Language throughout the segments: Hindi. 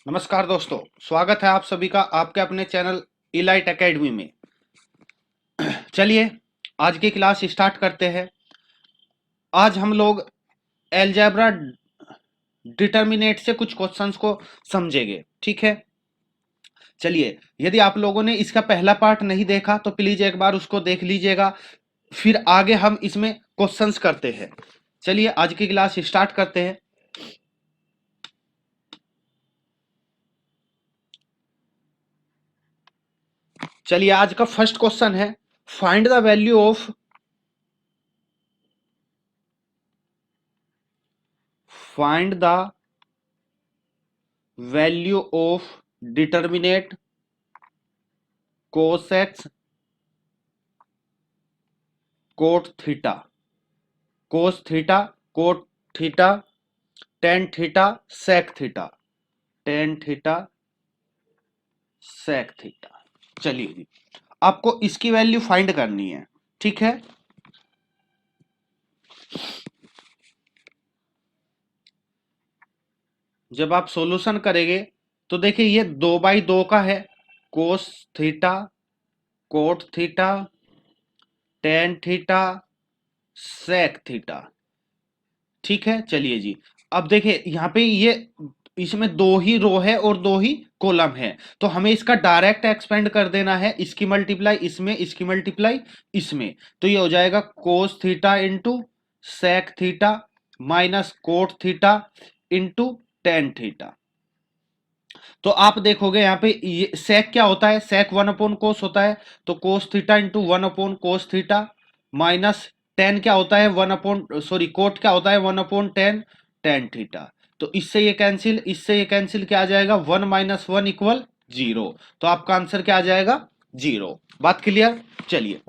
नमस्कार दोस्तों, स्वागत है आप सभी का आपके अपने चैनल इलाइट एकेडमी में। चलिए आज की क्लास स्टार्ट करते हैं। आज हम लोग अलजेब्रा डिटर्मिनेट से कुछ क्वेश्चंस को समझेंगे, ठीक है। चलिए, यदि आप लोगों ने इसका पहला पार्ट नहीं देखा तो प्लीज एक बार उसको देख लीजिएगा, फिर आगे हम इसमें क्वेश्चंस करते हैं। चलिए आज की क्लास स्टार्ट करते हैं। चलिए आज का फर्स्ट क्वेश्चन है, find the value of find the value of determinate cos x cot theta, cos theta, cot theta, tan theta, sec theta, tan theta, sec theta. चलिए जी, आपको इसकी वैल्यू फाइंड करनी है, ठीक है। जब आप सॉल्यूशन करेंगे तो देखिए ये 2/2 का है, cos theta, cot theta, tan theta, sec theta, ठीक है। चलिए जी, अब देखिए यहाँ पे ये इसमें दो ही रो है और दो ही कॉलम है, तो हमें इसका डायरेक्ट एक्सपेंड कर देना है। इसकी मल्टीप्लाई इसमें, इसकी मल्टीप्लाई इसमें, तो ये हो जाएगा cos theta into sec theta minus cot theta into tan theta. तो आप देखोगे यहाँ पे ये सेक क्या होता है, सेक 1 अपॉन कोस होता है, तो कोस theta into 1 upon cos theta minus ten क्या होता है 1 अपॉन सॉरी कोट क्या होता है 1/10 टेन थीटा। तो इससे ये कैंसिल, इससे ये कैंसिल, क्या आ जाएगा 1 - 1 इक्वल 0। तो आपका आंसर क्या आ जाएगा 0। बात क्लियर। चलिए,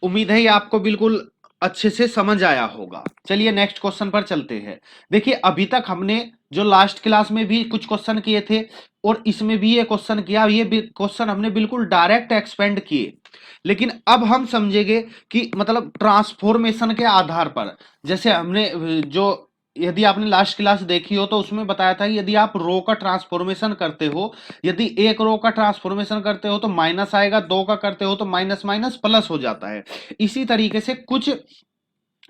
उम्मीद है ये आपको बिल्कुल अच्छे से समझ आया होगा। चलिए नेक्स्ट क्वेश्चन पर चलते हैं। देखिए अभी तक हमने जो लास्ट क्लास में भी कुछ क्वेश्चन किए थे और इसमें भी ये क्वेश्चन किया, ये क्वेश्चन हमने बिल्कुल डायरेक्ट एक्सपेंड किए, लेकिन अब हम समझेंगे कि मतलब ट्रांसफॉर्मेशन के आधार पर। जैसे हमने जो, यदि आपने लास्ट क्लास देखी हो तो उसमें बताया था कि यदि आप रो का ट्रांसफॉर्मेशन करते हो, यदि एक रो का ट्रांसफॉर्मेशन करते हो तो माइनस आएगा, दो का करते हो तो माइनस माइनस प्लस हो जाता है। इसी तरीके से कुछ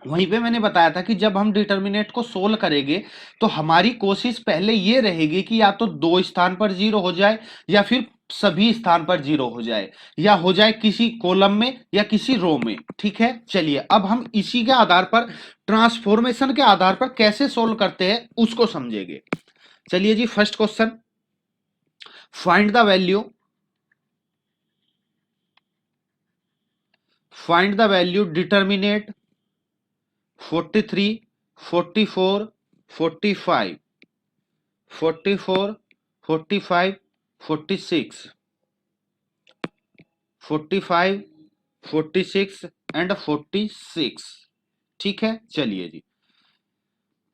वहीं पे मैंने बताया था कि जब हम डिटर्मिनेंट को सोल्व करेंगे तो हमारी कोशिश पहले ये रहेगी कि या तो दो स्थान पर जीरो हो जाए या फिर सभी स्थान पर जीरो हो जाए, या हो जाए किसी कॉलम में या किसी रो में, ठीक है। चलिए अब हम इसी के आधार पर, ट्रांसफॉर्मेशन के आधार पर कैसे सोल्व करते हैं उसको समझेंगे। चलिए जी, first question, find the value determinant 43, 44, 45, 44, 45, 46, 45, 46 and 46, ठीक है। चलिए जी,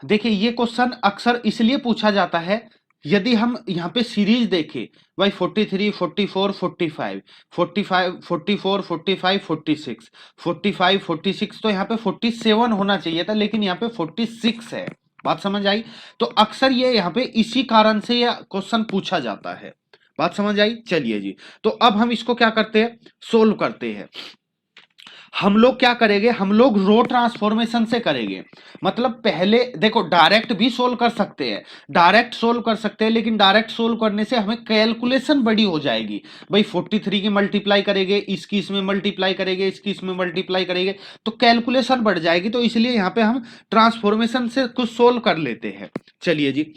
देखिए ये क्वेश्चन अक्सर इसलिए पूछा जाता है, यदि हम यहाँ पे सीरीज देखें भाई 43, 44, 45, 45, 44, 45, 46, 45, 46, तो यहाँ पे 47 होना चाहिए था, लेकिन यहाँ पे 46 है। बात समझ आई। तो अक्सर ये यहाँ पे इसी कारण से यह क्वेश्चन पूछा जाता है। बात समझ आई। चलिए जी, तो अब हम इसको क्या करते हैं, सोल्व करते हैं। हम लोग क्या करेंगे, हम लोग रो ट्रांसफॉर्मेशन से करेंगे। मतलब पहले देखो, डायरेक्ट भी सोल्व कर सकते हैं, डायरेक्ट सोल्व कर सकते हैं, लेकिन डायरेक्ट सोल्व करने से हमें कैलकुलेशन बड़ी हो जाएगी। भाई 43 की मल्टीप्लाई करेंगे, इसकी इसमें मल्टीप्लाई करेंगे, इसकी इसमें मल्टीप्लाई करेंगे, तो कैलकुलेशन बढ़ जाएगी। तो इसलिए यहां पे हम ट्रांसफॉर्मेशन से कुछ सोल्व कर लेते हैं। चलिए जी,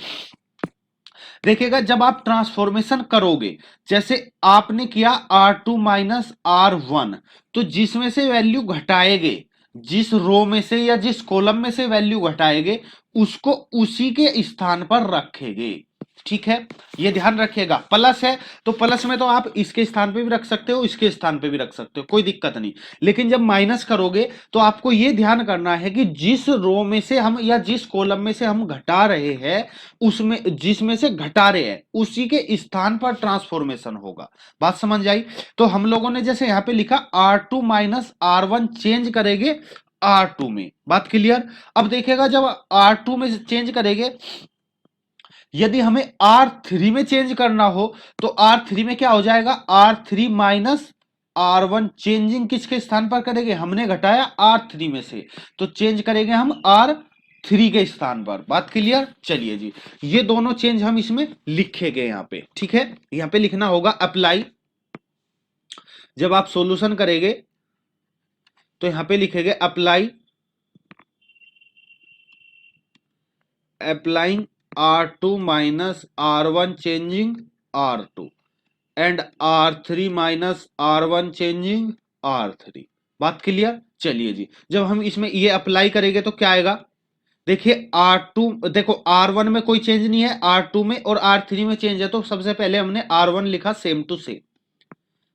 देखिएगा जब आप ट्रांसफॉर्मेशन करोगे, जैसे आपने किया R2 माइनस R1, तो जिसमें से वैल्यू घटाएंगे, जिस रो में से या जिस कॉलम में से वैल्यू घटाएंगे, उसको उसी के स्थान पर रखेंगे, ठीक है। ये ध्यान रखिएगा, प्लस है तो प्लस में तो आप इसके स्थान पे भी रख सकते हो, इसके स्थान पे भी रख सकते हो, कोई दिक्कत नहीं। लेकिन जब माइनस करोगे तो आपको ये ध्यान करना है कि जिस रो में से हम या जिस कॉलम में से हम घटा रहे हैं, उसमें जिसमें से घटा रहे हैं उसी के स्थान पर ट्रांसफॉर्मेशन होगा। बात समझ आई। तो हम लोगों ने जैसे यहां पे लिखा R2 माइनस R1 चेंज करेंगे R2 में। बात क्लियर। अब देखिएगा जब R2 में चेंज करेंगे यदि हमें R3 में चेंज करना हो तो R3 में क्या हो जाएगा, R3 माइनस R1। चेंजिंग किसके स्थान पर करेंगे, हमने घटाया R3 में से, तो चेंज करेंगे हम R3 के स्थान पर। बात क्लियर। चलिए जी, ये दोनों चेंज हम इसमें लिखेंगे यहां पे, ठीक है। यहां पे लिखना होगा अप्लाई। जब आप सॉल्यूशन करेंगे तो यहां पे लिखेंगे apply, applying R2 minus R1 changing R2 and R3 minus R1 changing R3। बात क्लियर। चलिए जी, जब हम इसमें ये अप्लाई करेंगे तो क्या आएगा, देखिए R2, देखो R1 में कोई चेंज नहीं है, R2 में और R3 में चेंज है, तो सबसे पहले हमने R1 लिखा सेम टू सेम।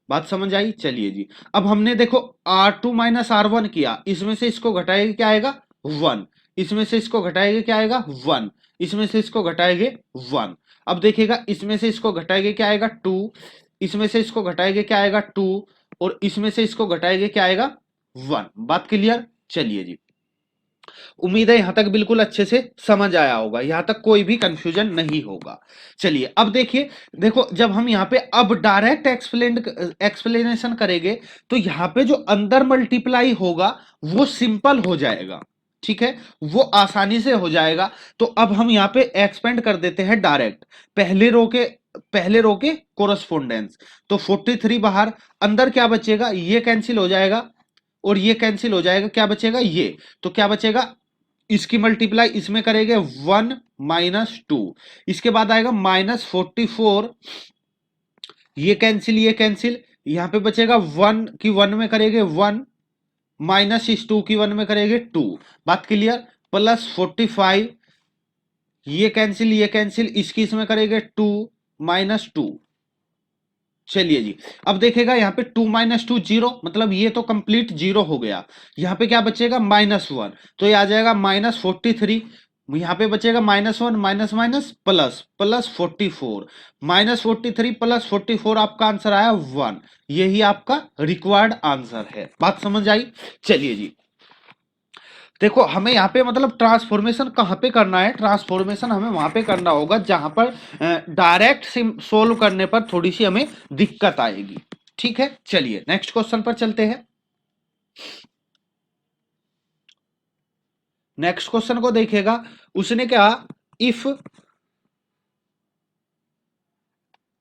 बात समझ आई। चलिए जी, अब हमने देखो R2 माइनस R1 किया, इसमें से इसको घटाएंगे क्या आएगा 1, इसमें से इसको घटाएंगे क्या आएगा 1, इसमें से इसको घटाएंगे 1। अब देखिएगा इसमें से इसको घटाएंगे क्या आएगा 2, इसमें से इसको घटाएंगे क्या आएगा 2, और इसमें से इसको घटाएंगे क्या आएगा 1। बात क्लियर। चलिए जी, उम्मीद है यहां तक बिल्कुल अच्छे से समझ आया होगा, यहां तक कोई भी कंफ्यूजन नहीं होगा। चलिए अब देखिए, देखो जब हम यहां पे अब डायरेक्ट एक्सप्लेनेशन करेंगे तो यहां पे जो अंदर मल्टीप्लाई होगा वो सिंपल हो जाएगा, ठीक है, वो आसानी से हो जाएगा। तो अब हम यहां पे एक्सपेंड कर देते हैं डायरेक्ट, पहले रो के कोरस्पोंडेंस। तो 43 बाहर, अंदर क्या बचेगा, ये कैंसिल हो जाएगा और ये कैंसिल हो जाएगा, क्या बचेगा ये, तो क्या बचेगा, इसकी मल्टीप्लाई इसमें करेंगे 1 माइनस 2, इसके बाद आएगा -44, ये कैंसिल ये कैंसिल, यहां पे बचेगा 1 की 1 में करेंगे 1, माइनस इस 2 की 1 में करेंगे 2। बात क्लियर। +45, ये कैंसिल, इसकी इसमें करेंगे 2 -2। चलिए जी, अब देखेगा यहां पे 2 माइनस 2 जीरो, मतलब ये तो कंप्लीट जीरो हो गया। यहां पे क्या बचेगा -1, तो ये आ जाएगा -43। यहां पे बचेगा -1 माइनस माइनस प्लस, +44, -43 +44, आपका आंसर आया 1। यही आपका रिक्वायर्ड आंसर है। बात समझ आई। चलिए जी, देखो हमें यहाँ पे मतलब ट्रांसफॉर्मेशन कहाँ पे करना है, ट्रांसफॉर्मेशन हमें वहां पे करना होगा जहां पर डायरेक्ट सोल्व करने पर थोड़ी सी हमें दिक्कत आएगी, ठीक है। चलिए नेक्स्ट क्वेश्चन पर चलते हैं। नेक्स्ट क्वेश्चन को देखेगा, उसने क्या, if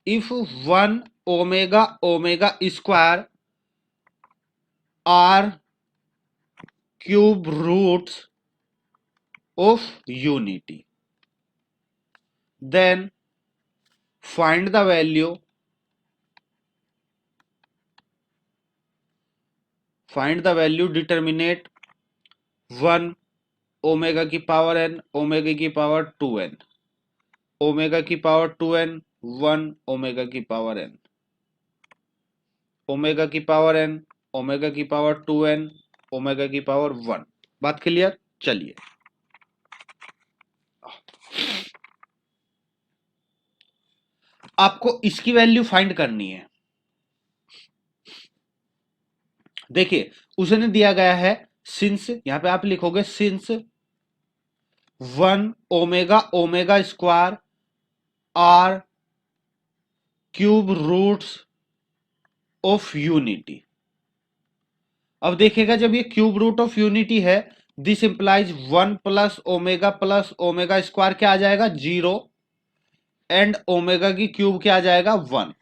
1 omega omega square are cube roots of unity, then find the value determinate 1 omega की पावर n ओमेगा की पावर 2n, ओमेगा की पावर 2n 1 ओमेगा की पावर n, ओमेगा की पावर n ओमेगा की पावर 2n ओमेगा की पावर 1। बात क्लियर। चलिए आपको इसकी वैल्यू फाइंड करनी है। देखिए उसने दिया गया है सिंस, यहां पे आप लिखोगे since 1 omega omega square are cube roots of unity. अब देखिएगा जब ये क्यूब रूट ऑफ यूनिटी है, this implies 1 plus omega square क्या आ जाएगा 0, एंड ओमेगा की क्यूब क्या आ जाएगा 1।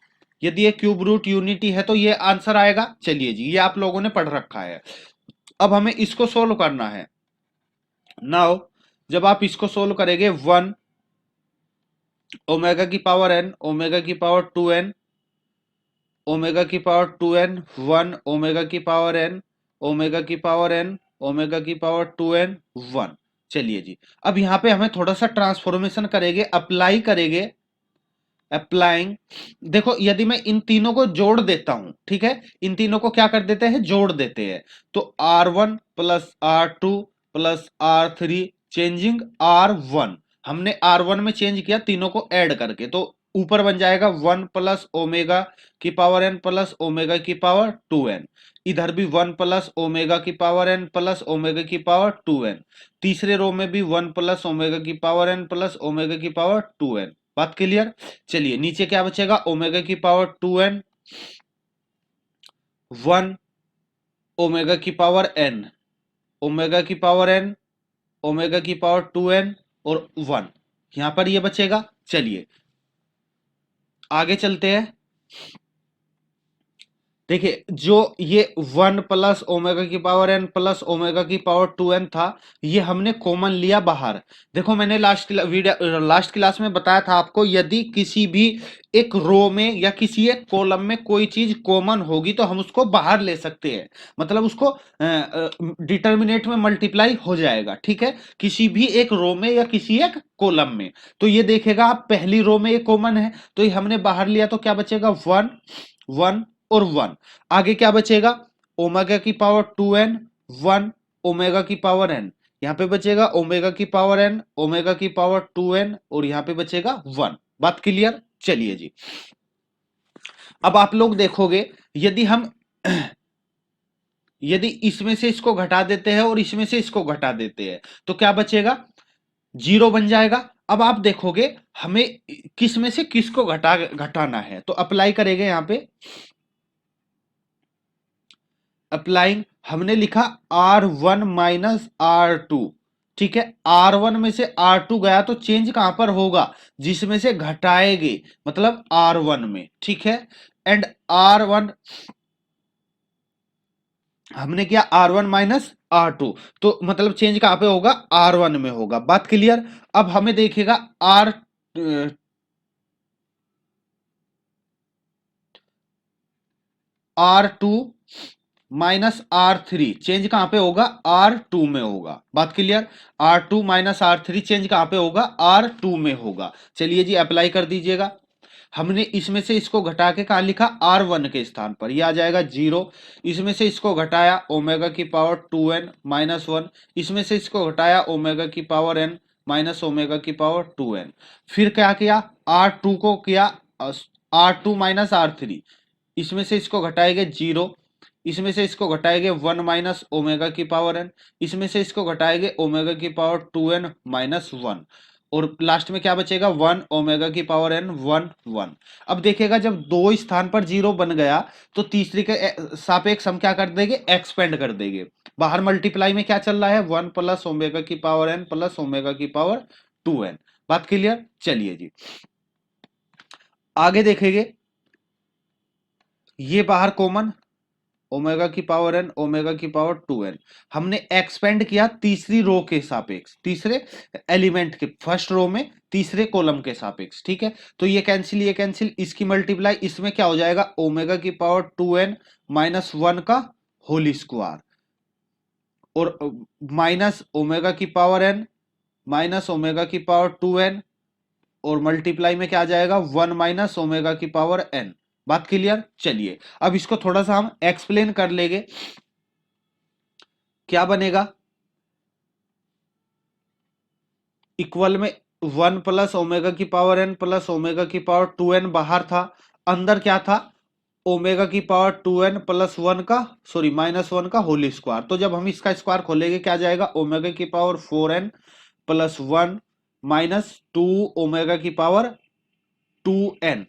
यदि ये क्यूब रूट यूनिटी है तो ये आंसर आएगा। चलिए जी, ये आप लोगों ने पढ़ रखा है। अब हमें इसको सोल्व करना है। नाउ जब आप इसको सोल्व करेंगे 1 ओमेगा की पावर n ओमेगा की पावर 2n ओमेगा की पावर 2n 1 ओमेगा की पावर n ओमेगा की पावर n ओमेगा की पावर 2n 1। चलिए जी, अब यहां पे हमें थोड़ा सा ट्रांसफॉर्मेशन करेंगे, अप्लाई करेंगे, अप्लाइंग। देखो यदि मैं इन तीनों को जोड़ देता हूं, ठीक है, इन तीनों को क्या कर देते हैं, जोड़ देते हैं, तो R1 plus R2 plus R3 changing R1, हमने R1 में चेंज किया तीनों को ऐड करके, तो ऊपर बन जाएगा 1 प्लस ओमेगा की पावर n प्लस ओमेगा की पावर 2n। इधर भी 1 प्लस ओमेगा की पावर एन प्लस ओमेगा की पावर 2n। तीसरे रो में भी 1 प्लस ओमेगा की पावर एन प्लस ओमेगा की पावर 2n। बात क्लियर। चलिए नीचे क्या बचेगा, ओमेगा की पावर 2n, 1 ओमेगा की पावर n, ओमेगा की पावर n, ओमेगा की पावर 2n और 1, यहां पर ये बचेगा। चलिए आगे चलते हैं। देखिए जो ये 1 प्लस ओमेगा की पावर एन प्लस ओमेगा की पावर 2n था, ये हमने कॉमन लिया बाहर। देखो मैंने लास्ट क्लास में बताया था आपको, यदि किसी भी एक रो में या किसी एक कॉलम में कोई चीज कॉमन होगी तो हम उसको बाहर ले सकते हैं, मतलब उसको डिटर्मिनेट में मल्टीप्लाई हो जाएगा। ठीक है, किसी भी एक रो में या किसी एक कॉलम में। तो ये देखेगा आप, पहली रो में ये कॉमन है तो ये हमने बाहर लिया, तो क्या बचेगा 1 1 और 1। आगे क्या बचेगा, ओमेगा की पावर 2n, 1 ओमेगा की पावर n, यहां पे बचेगा ओमेगा की पावर n, ओमेगा की पावर 2n और यहां पे बचेगा 1। बात क्लियर। चलिए जी, अब आप लोग देखोगे, यदि हम यदि इसमें से इसको घटा देते हैं और इसमें से इसको घटा देते हैं तो क्या बचेगा, 0 बन जाएगा। अब आप देखोगे हमें किस में से किसको घटाना है, तो अप्लाई करेंगे यहां पे। अप्लाइंग, हमने लिखा R1 माइनस R2। ठीक है, R1 में से R2 गया तो चेंज कहां पर होगा, जिसमें से घटाएंगे, मतलब R1 में। ठीक है, एंड R1 हमने किया R1 माइनस R2, तो मतलब चेंज कहां पे होगा, R1 में होगा। बात क्लियर। अब हमें देखेगा R2 माइनस R3 चेंज कहां पे होगा, R2 में होगा। बात clear. R2 minus R3 change कहां पे होगा, R2 में होगा। चलिए जी अप्लाई कर दीजिएगा। हमने इसमें से इसको घटा के कहा लिखा, R1 के स्थान पर, यह आ जाएगा 0। इसमें से इसको घटाया ओमेगा की पावर 2n माइनस 1, इसमें से इसको घटाया ओमेगा की पावर n माइनस ओमेगा की पावर 2n। फिर क्या किया, R2 को किया R2 माइनस R3, इसमें से इसको घटाएंगे 0, इसमें से इसको घटाएंगे 1 माइनस ओमेगा की पावर n, इसमें से इसको घटाएंगे ओमेगा की पावर 2n माइनस 1 और लास्ट में क्या बचेगा, 1 ओमेगा की पावर n 1 1। अब देखिएगा जब दो स्थान पर 0 बन गया तो तीसरी के सापेक्ष हम क्या कर देंगे, एक्सपेंड कर देंगे। बाहर मल्टीप्लाई में क्या चल रहा है, 1 प्लस ओमेगा की पावर n प्लस ओमेगा की पावर 2n। बात क्लियर। चलिए जी आगे देखेंगे, ये बाहर कॉमन, ओमेगा की पावर n ओमेगा की पावर 2n, हमने एक्सपेंड किया तीसरी रो के सापेक्ष, तीसरे एलिमेंट के फर्स्ट रो में तीसरे कॉलम के सापेक्ष। ठीक है, तो ये कैंसिल, ये कैंसिल, इसकी मल्टीप्लाई इसमें क्या हो जाएगा, ओमेगा की पावर 2n माइनस 1 का होल स्क्वायर और माइनस ओमेगा की पावर n माइनस ओमेगा की पावर 2n और मल्टीप्लाई में क्या आ जाएगा, 1 माइनस ओमेगा की पावर n। बात क्लियर। चलिए अब इसको थोड़ा सा हम एक्सप्लेन कर लेंगे, क्या बनेगा, इक्वल में 1 प्लस ओमेगा की पावर n प्लस ओमेगा की पावर 2n बाहर था, अंदर क्या था, ओमेगा की पावर 2n प्लस 1 का सॉरी माइनस 1 का होल स्क्वायर। तो जब हम इसका स्क्वायर खोलेंगे क्या जाएगा, ओमेगा की power 4n plus 1 minus 2 omega की पावर 2n,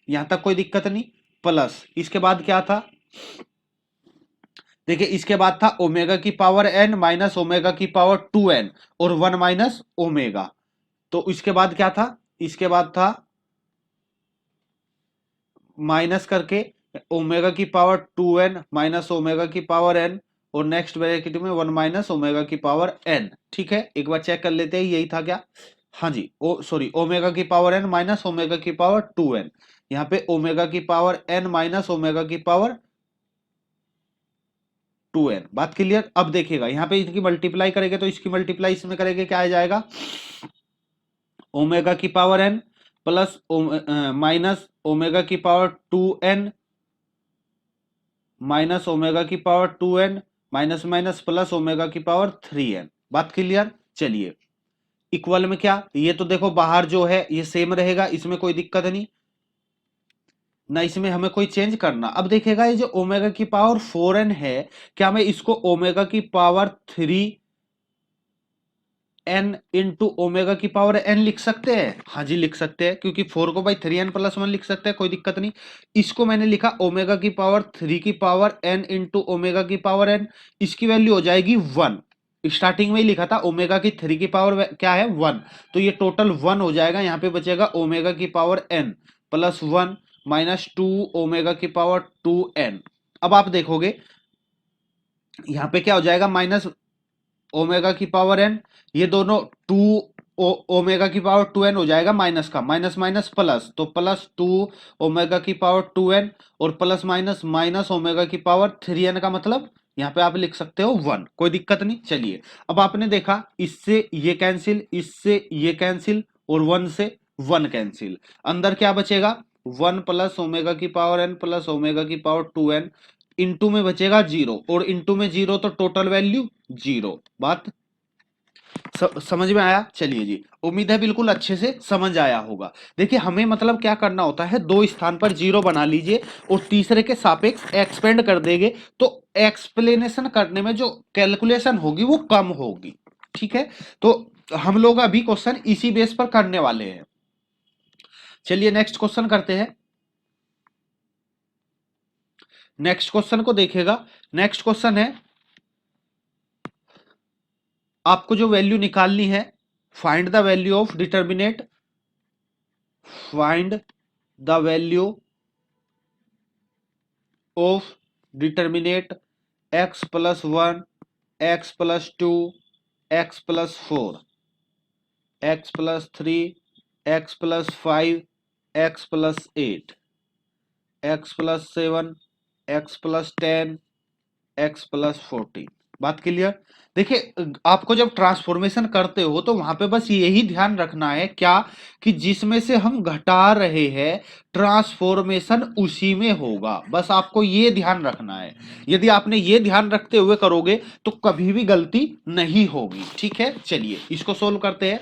यहां तक कोई दिक्कत नहीं। प्लस इसके बाद क्या था, देखिए इसके बाद था ओमेगा की पावर n माइनस ओमेगा की पावर 2n और 1 माइनस ओमेगा। तो इसके बाद क्या था, इसके बाद था माइनस करके ओमेगा की पावर 2n माइनस ओमेगा की पावर n और नेक्स्ट ब्रैकेट में 1 माइनस ओमेगा की पावर n। ठीक है, एक बार चेक कर लेते हैं, यही था क्या, हाँ जी, ओ सॉरी, ओमेगा की पावर n माइनस ओमेगा की पावर 2n, यहाँ पे ओमेगा की पावर n माइनस ओमेगा की पावर 2n। बात क्लियर। अब देखिएगा यहाँ पे इसकी मल्टीप्लाई करेंगे तो इसकी मल्टीप्लाई इसमें करेंगे, क्या आ जाएगा, ओमेगा की power n plus minus omega की पावर 2n माइनस ओमेगा की power 2n minus minus plus omega की पावर 3n। बात क्लियर। चलिए इक्वल में क्या, ये तो देखो बाहर जो है ये सेम रहेगा, इसमें कोई दिक्कत नहीं। ना इसमें हमें कोई चेंज करना। अब देखिएगा ये जो ओमेगा की पावर 4n है, क्या मैं इसको ओमेगा की पावर 3n इंटू ओमेगा की पावर n लिख सकते हैं? हाँ जी लिख सकते हैं, क्योंकि 4 को भाई 3n+1 लिख सकते हैं, कोई दिक्कत नहीं। इसको मैंने लिखा ओमेगा की पावर 3 की पावर n इंटू ओमेगा की पावर n, इसकी वैल्यू हो जाएगी 1। स्टार्टिंग में ही लिखा था ओमेगा की 3 की पावर क्या है 1, तो ये टोटल 1 हो जाएगा। यहाँ पे बचेगा ओमेगा की power n plus 1 minus 2 omega की पावर 2n। अब आप देखोगे यहाँ पे क्या हो जाएगा, माइनस ओमेगा की पावर n, ये दोनों 2 ओमेगा की पावर 2n हो जाएगा, माइनस का माइनस माइनस प्लस, तो प्लस 2 ओमेगा की पावर 2n और प्लस माइनस माइनस ओमेगा की पावर 3n का मतलब यहाँ पे आप लिख सकते हो 1, कोई दिक्कत नहीं। चलिए अब आपने देखा इससे ये कैंसिल, इससे ये कैंसिल और 1 से 1 कैंसिल, अंदर क्या बचेगा 1 प्लस ओमेगा की पावर n प्लस ओमेगा की पावर 2n, इंटू में बचेगा 0 और इंटू में 0 तो टोटल वैल्यू 0। बात समझ में आया? चलिए जी, उम्मीद है बिल्कुल अच्छे से समझ आया होगा। देखिए हमें मतलब क्या करना होता है, दो स्थान पर 0 बना लीजिए और तीसरे के सापेक्ष एक्सपेंड कर देंगे, तो एक्सप्लेनेशन करने में जो कैलकुलेशन होगी वो कम होगी। ठीक है, तो हम लोग अभी क्वेश्चन इसी बेस पर करने वाले हैं। चलिए नेक्स्ट क्वेश्चन करते हैं। नेक्स्ट क्वेश्चन को देखिएगा। नेक्स्ट क्वेश्चन है, आपको जो वैल्यू निकालनी है, find the value of determinate, find the value of determinate x plus 1, x plus 2, x plus 4, x plus 3, x plus 5, x plus 8, x plus 7, x plus 10, x plus 14। बात क्लियर? देखिए आपको जब ट्रांसफॉर्मेशन करते हो तो वहां पे बस यही ध्यान रखना है क्या, कि जिसमें से हम घटा रहे हैं ट्रांसफॉर्मेशन उसी में होगा, बस आपको ये ध्यान रखना है। यदि आपने ये ध्यान रखते हुए करोगे तो कभी भी गलती नहीं होगी। ठीक है, चलिए इसको सोल्व करते हैं।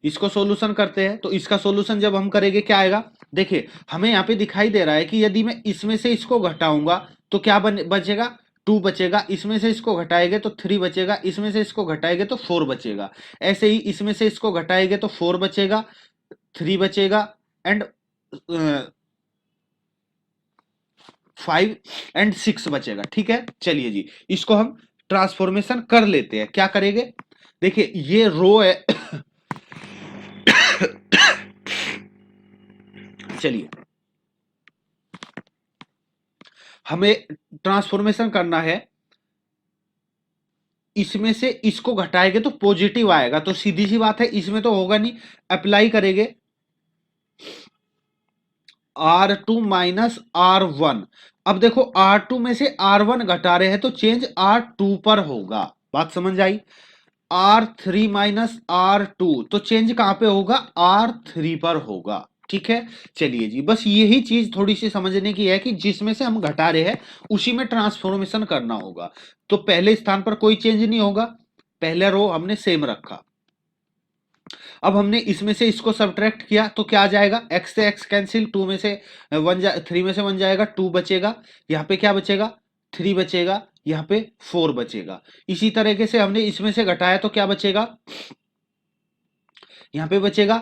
इसको सॉल्यूशन करते हैं, तो इसका सॉल्यूशन जब हम करेंगे क्या आएगा, देखिए हमें यहाँ पे दिखाई दे रहा है कि यदि मैं इसमें से इसको घटाऊंगा तो क्या बचेगा 2 बचेगा, इसमें से इसको घटाएंगे तो 3 बचेगा, इसमें से इसको घटाएंगे तो 4 बचेगा, ऐसे ही इसमें से इसको घटाएंगे तो 4 बचेगा, 3 बचेगा एंड 5 एंड 6 बचेगा। ठीक है, चलिए जी इसको हम ट्रांसफॉर्मेशन कर लेते हैं। क्या करेंगे, देखिए ये रो है चलिए हमें ट्रांसफॉर्मेशन करना है, इसमें से इसको घटाएंगे तो पॉजिटिव आएगा, तो सीधी सी बात है इसमें तो होगा नहीं, अप्लाई करेंगे R2 माइनस R1। अब देखो R2 में से R1 घटा रहे हैं तो चेंज R2 पर होगा। बात समझ आई? R3 माइनस R2 तो चेंज कहां पे होगा, R3 पर होगा। ठीक है, चलिए जी बस यही चीज थोड़ी सी समझने की है कि जिसमें से हम घटा रहे हैं उसी में ट्रांसफॉर्मेशन करना होगा। तो पहले स्थान पर कोई चेंज नहीं होगा, पहले रो हमने सेम रखा। अब हमने इसमें से इसको सब्ट्रैक्ट किया तो क्या आ जाएगा, x से x कैंसिल, 2 में से 3 में से 1 जाएगा, 2 बचेगा, यहाँ पे क्या बचेगा 3 बचेगा, यहाँ पे 4 बचेगा। इसी तरीके से हमने इसमें से घटाया तो क्या बचेगा, यहाँ पे बचेगा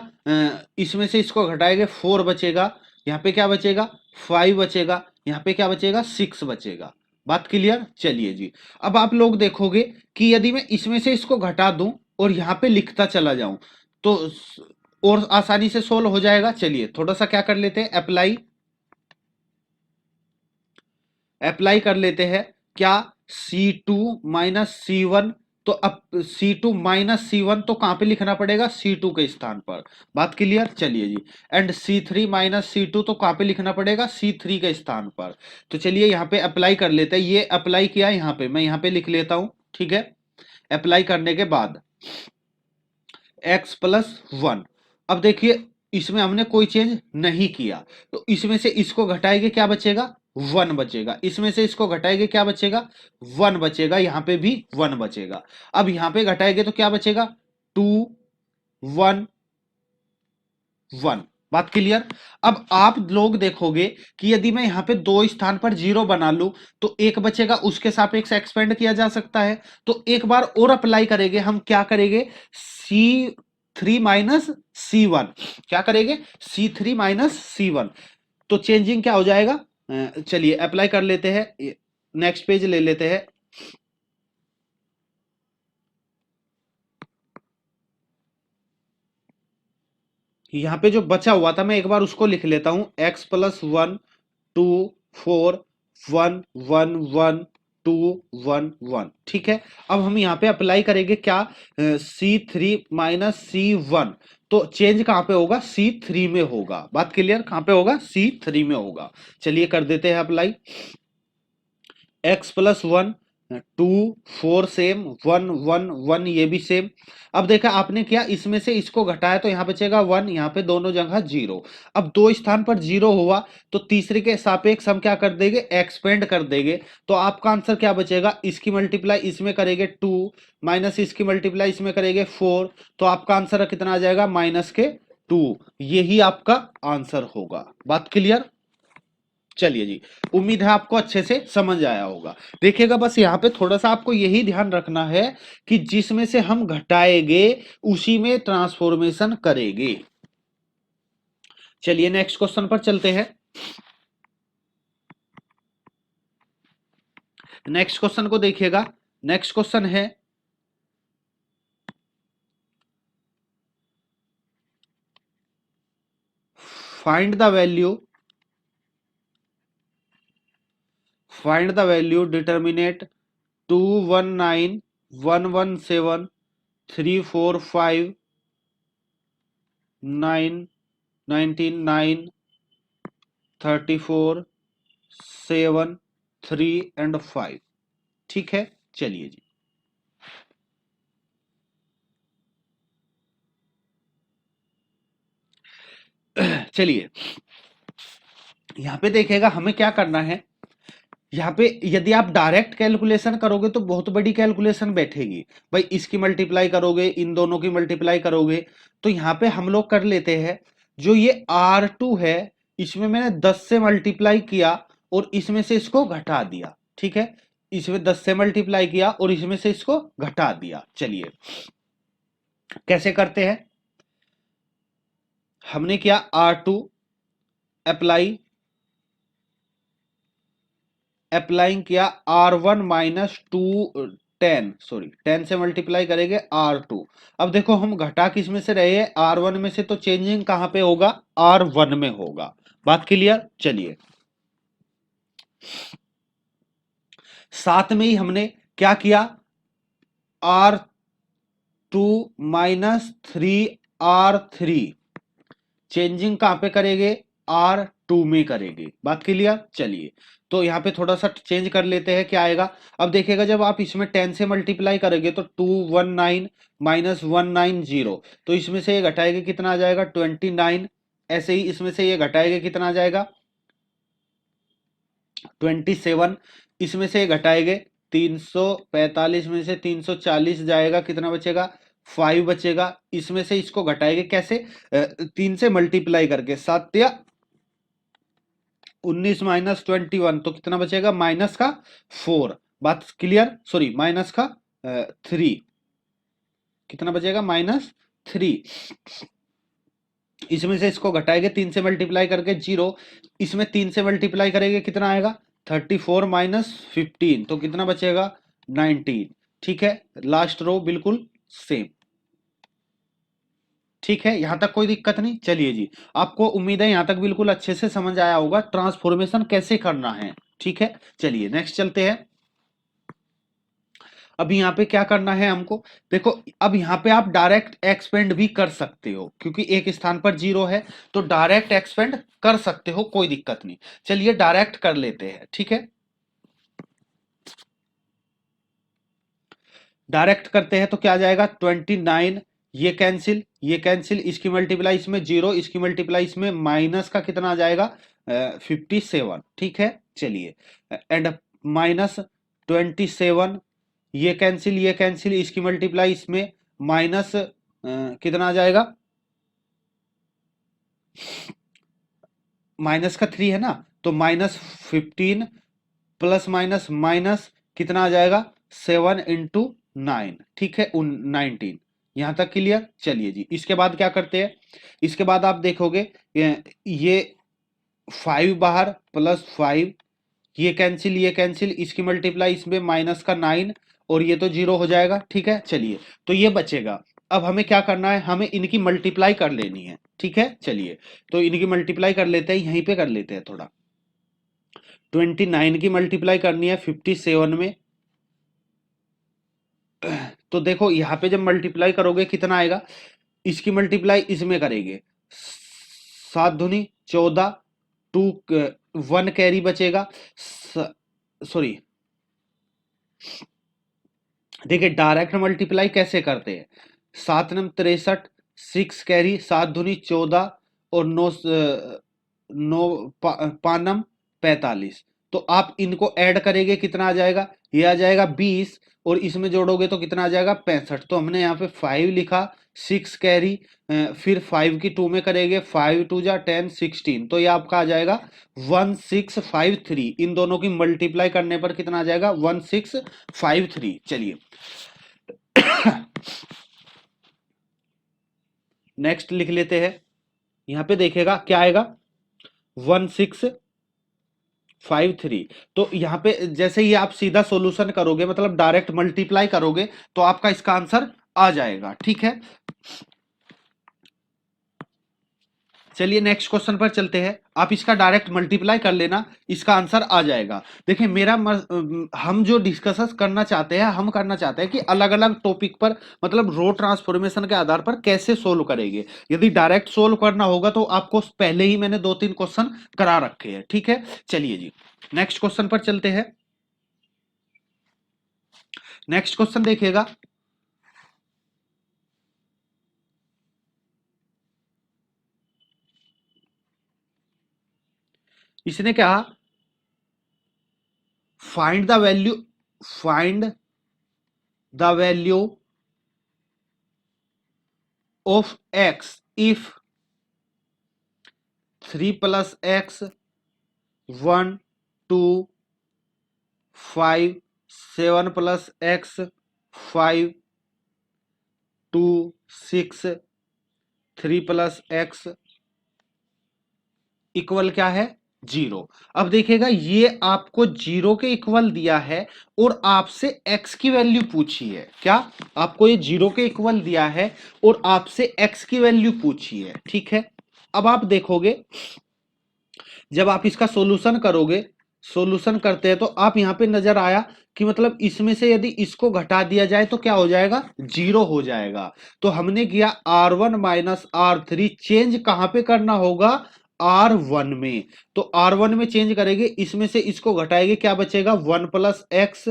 इसमें से इसको घटाएंगे 4 बचेगा, यहाँ पे क्या बचेगा 5 बचेगा, यहाँ पे क्या बचेगा 6 बचेगा। बात क्लियर? चलिए जी अब आप लोग देखोगे कि यदि मैं इसमें से इसको घटा दूं और यहाँ पे लिखता चला जाऊं तो और आसानी से सोल्व हो जाएगा। चलिए थोड़ा सा क्या कर लेते हैं, अप्लाई अप्लाई कर लेते हैं। क्या C2 माइनस C1, तो अब C2 माइनस C1 तो कहां पे लिखना पड़ेगा, C2 के स्थान पर। बात क्लियर? चलिए जी एंड C3 माइनस C2 तो कहां पे लिखना पड़ेगा, C3 के स्थान पर। तो चलिए यहाँ पे अप्लाई कर लेते हैं, ये अप्लाई किया यहाँ पे, मैं यहाँ पे लिख लेता हूं। ठीक है, अप्लाई करने के बाद x प्लस 1, अब देखिए इसमें हमने कोई चेंज नहीं किया, तो इसमें से इसको घटाएंगे क्या बचेगा 1 बचेगा, इसमें से इसको घटाएंगे क्या बचेगा 1 बचेगा, यहां पे भी 1 बचेगा। अब यहां पे घटाएंगे तो क्या बचेगा 2 1 1, बात क्लियर। अब आप लोग देखोगे कि यदि मैं यहां पे दो स्थान पर जीरो बना लूं तो एक बचेगा, उसके सापेक्ष एक्सपेंड किया जा सकता है। तो एक बार और अप्लाई करेंगे, हम क्या करेंगे, C3 - C1, क्या करेंगे, C3 - C1। तो चेंजिंग क्या हो जाएगा, चलिए अप्लाई कर लेते हैं, नेक्स्ट पेज ले लेते हैं। यहां पे जो बचा हुआ था मैं एक बार उसको लिख लेता हूं, x+1 2 4 1 1 1 2 1 1, ठीक है। अब हम यहाँ पे अप्लाई करेंगे क्या, C3 - C1। तो चेंज कहां पे होगा, C3 में होगा। बात क्लियर, कहां पे होगा, C3 में होगा। चलिए कर देते हैं अप्लाई। x+1 2 4 सेम, 1 1 1 ये भी सेम। अब देखा आपने क्या, इसमें से इसको घटाया तो यहां बचेगा 1, यहां पे दोनों जगह 0। अब दो स्थान पर 0 हुआ तो तीसरे के सापेक्ष हम क्या कर देंगे, एक्सपेंड कर देंगे। तो आपका आंसर क्या बचेगा, इसकी मल्टीप्लाई इसमें करेंगे 2 माइनस इसकी मल्टीप्लाई इसमें करेंगे 4। तो आपका आंसर कितना आ जाएगा, -2। यही आपका आंसर होगा। बात क्लियर। चलिए जी, उम्मीद है आपको अच्छे से समझ आया होगा। देखिएगा बस यहाँ पे थोड़ा सा आपको यही ध्यान रखना है कि जिसमें से हम घटाएंगे उसी में ट्रांसफॉर्मेशन करेंगे। चलिए नेक्स्ट क्वेश्चन पर चलते हैं। नेक्स्ट क्वेश्चन को देखिएगा। नेक्स्ट क्वेश्चन है, find the value, determinate 219 117 345 9 99 34 7 3 and 5, ठीक है। चलिए जी, चलिए यहां पे देखिएगा हमें क्या करना है। यहाँ पे यदि आप डायरेक्ट कैलकुलेशन करोगे तो बहुत बड़ी कैलकुलेशन बैठेगी भाई, इसकी मल्टीप्लाई करोगे, इन दोनों की मल्टीप्लाई करोगे। तो यहाँ पे हम लोग कर लेते हैं, जो ये R2 है इसमें मैंने 10 से मल्टीप्लाई किया और इसमें से इसको घटा दिया, ठीक है। इसमें 10 से मल्टीप्लाई किया और इसमें से इसको घटा दिया। चलिए कैसे करते हैं, हमने किया R2 अप्लाई, अप्लाइंग किया R1 - 2 10, सॉरी 10 से मल्टीप्लाई करेंगे R2। अब देखो हम घटा किस में से रहे हैं, R1 में से, तो चेंजिंग कहां पे होगा, R1 में होगा। बात क्लियर। चलिए साथ में ही हमने क्या किया, R2 - 3R3, चेंजिंग कहां पे करेंगे, R2 में करेंगे। बात क्लियर। चलिए तो यहां पे थोड़ा सा चेंज कर लेते हैं, क्या आएगा। अब देखिएगा जब आप इसमें 10 से मल्टीप्लाई करेंगे तो 219 - 190, तो इसमें से ये घटाएंगे कितना आ जाएगा, 29। ऐसे ही इसमें से ये घटाएंगे कितना आ जाएगा, 27। इसमें से ये घटाएंगे 345 में से 340 जाएगा, कितना बचेगा, 5 बचेगा। इसमें से इसको घटाएंगे कैसे, 3 से मल्टीप्लाई करके, 7 या 19 - 21, तो कितना बचेगा, माइनस का 4। बात क्लियर, सॉरी माइनस का 3, कितना बचेगा, -3। इसमें से इसको घटाएंगे 3 से मल्टीप्लाई करके 0, इसमें 3 से मल्टीप्लाई करेंगे कितना आएगा, 34 - 15, तो कितना बचेगा, 19, ठीक है। लास्ट रो बिल्कुल सेम, ठीक है। यहां तक कोई दिक्कत नहीं। चलिए जी, आपको उम्मीद है यहां तक बिल्कुल अच्छे से समझ आया होगा ट्रांसफॉर्मेशन कैसे करना है, ठीक है। चलिए नेक्स्ट चलते हैं। अब यहाँ पे क्या करना है हमको, देखो अब यहाँ पे आप डायरेक्ट एक्सपेंड भी कर सकते हो, क्योंकि एक स्थान पर 0 है तो डायरेक्ट एक्सपेंड कर सकते हो, कोई दिक्कत नहीं। चलिए डायरेक्ट कर लेते हैं, ठीक है। डायरेक्ट करते हैं तो क्या आ जाएगा, 29, ये कैंसिल, ये कैंसिल, इसकी मल्टीप्लाई इसमें 0, इसकी मल्टीप्लाई इसमें, माइनस का कितना आ जाएगा, 57, ठीक है। चलिए एंड -27, ये कैंसिल, ये कैंसिल, इसकी मल्टीप्लाई इसमें, माइनस कितना आ जाएगा, माइनस का 3 है ना, तो -15 प्लस माइनस माइनस कितना आ जाएगा 7 इंटू 9, ठीक है 19। यहां तक क्लियर। चलिए जी, इसके बाद क्या करते हैं, इसके बाद आप देखोगे ये 5 बाहर प्लस 5, ये कैंसिल ये कैंसिल, इसकी मल्टीप्लाई इसमें माइनस का 9 और ये तो 0 हो जाएगा, ठीक है। चलिए, तो ये बचेगा। अब हमें क्या करना है, हमें इनकी मल्टीप्लाई कर लेनी है, ठीक है। चलिए, तो इनकी मल्टीप्लाई कर लेते हैं, यहीं पे कर लेते हैं थोड़ा। 29 की मल्टीप्लाई करनी है 57 में, तो देखो यहां पे जब मल्टीप्लाई करोगे कितना आएगा, इसकी मल्टीप्लाई इसमें करेंगे, 7 दूनी 14, 2 1 कैरी बचेगा, सॉरी देखिए डायरेक्ट मल्टीप्लाई कैसे करते हैं, 7 नम 63, 6 कैरी, 7 दूनी 14 और 9 9 पानम 45, तो आप इनको ऐड करेंगे कितना आ जाएगा, ये आ जाएगा 20 और इसमें जोड़ोगे तो कितना आ जाएगा 65। तो हमने यहाँ पे 5 लिखा, 6 कैरी, फिर 5 की 2 में करेंगे, 5 2 जा 10 16, तो ये आपका आ जाएगा 1653। इन दोनों की मल्टीप्लाई करने पर कितना आ जाएगा 1653। चलिए नेक्स्ट लिख लेते हैं, यहां पे देखेगा क्या आएगा 1653। तो यहां पे जैसे ही आप सीधा सॉल्यूशन करोगे, मतलब डायरेक्ट मल्टीप्लाई करोगे, तो आपका इसका आंसर आ जाएगा, ठीक है। चलिए नेक्स्ट क्वेश्चन पर चलते हैं, आप इसका डायरेक्ट मल्टीप्लाई कर लेना, इसका आंसर आ जाएगा। देखिए हम जो डिस्कस करना चाहते हैं, हम करना चाहते हैं कि अलग अलग टॉपिक पर, मतलब रो ट्रांसफॉर्मेशन के आधार पर कैसे सोल्व करेंगे। यदि डायरेक्ट सोल्व करना होगा तो आपको पहले ही मैंने 2-3 क्वेश्चन करा रखे हैं, ठीक है। चलिए जी नेक्स्ट क्वेश्चन पर चलते हैं। नेक्स्ट क्वेश्चन देखिएगा, इसने क्या, find the value, find the value of x if 3 plus x 1 2 5 7 plus x 5 2 6 3 plus x equal क्या है 0। अब देखिएगा ये आपको 0 के इक्वल दिया है और आपसे x की वैल्यू पूछी है, क्या आपको ये 0 के इक्वल दिया है और आपसे x की वैल्यू पूछी है, ठीक है। अब आप देखोगे जब आप इसका सॉल्यूशन करोगे, सॉल्यूशन करते हैं तो आप यहां पे नजर आया कि मतलब इसमें से यदि इसको घटा दिया जाए तो क्या हो जाएगा 0 हो जाएगा। तो हमने किया R1 माइनस R3, चेंज कहां पे करना होगा R1 में, तो R1 में चेंज करेंगे, इसमें से इसको घटाएंगे क्या बचेगा 1 प्लस एक्स,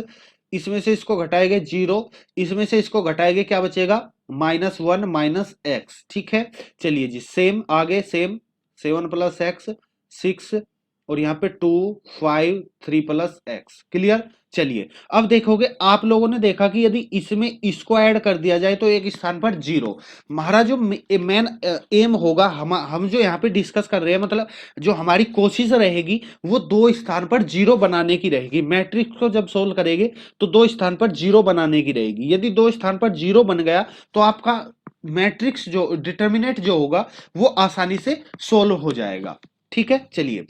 इसमें से इसको घटाएंगे 0, इसमें से इसको घटाएंगे क्या बचेगा -1 माइनस एक्स, ठीक है। चलिए जी सेम आगे सेम, 7 प्लस एक्स 6 और यहाँ पे 2 5 3 प्लस एक्स, क्लियर। चलिए अब देखोगे आप लोगों ने देखा कि यदि इसमें इसको ऐड कर दिया जाए तो एक स्थान पर 0, हमारा जो मेन एम होगा, हम जो यहाँ पे डिस्कस कर रहे हैं, मतलब जो हमारी कोशिश रहेगी वो 2 स्थान पर 0 बनाने की रहेगी। मैट्रिक्स को जब सोल्व करेंगे तो 2 स्थान पर 0 बनाने की रहेगी। यदि 2 स्थान पर 0 बन गया तो आपका मैट्रिक्स जो डिटर्मिनेंट जो होगा वो आसानी से सोल्व हो जाएगा, ठीक है। चलिए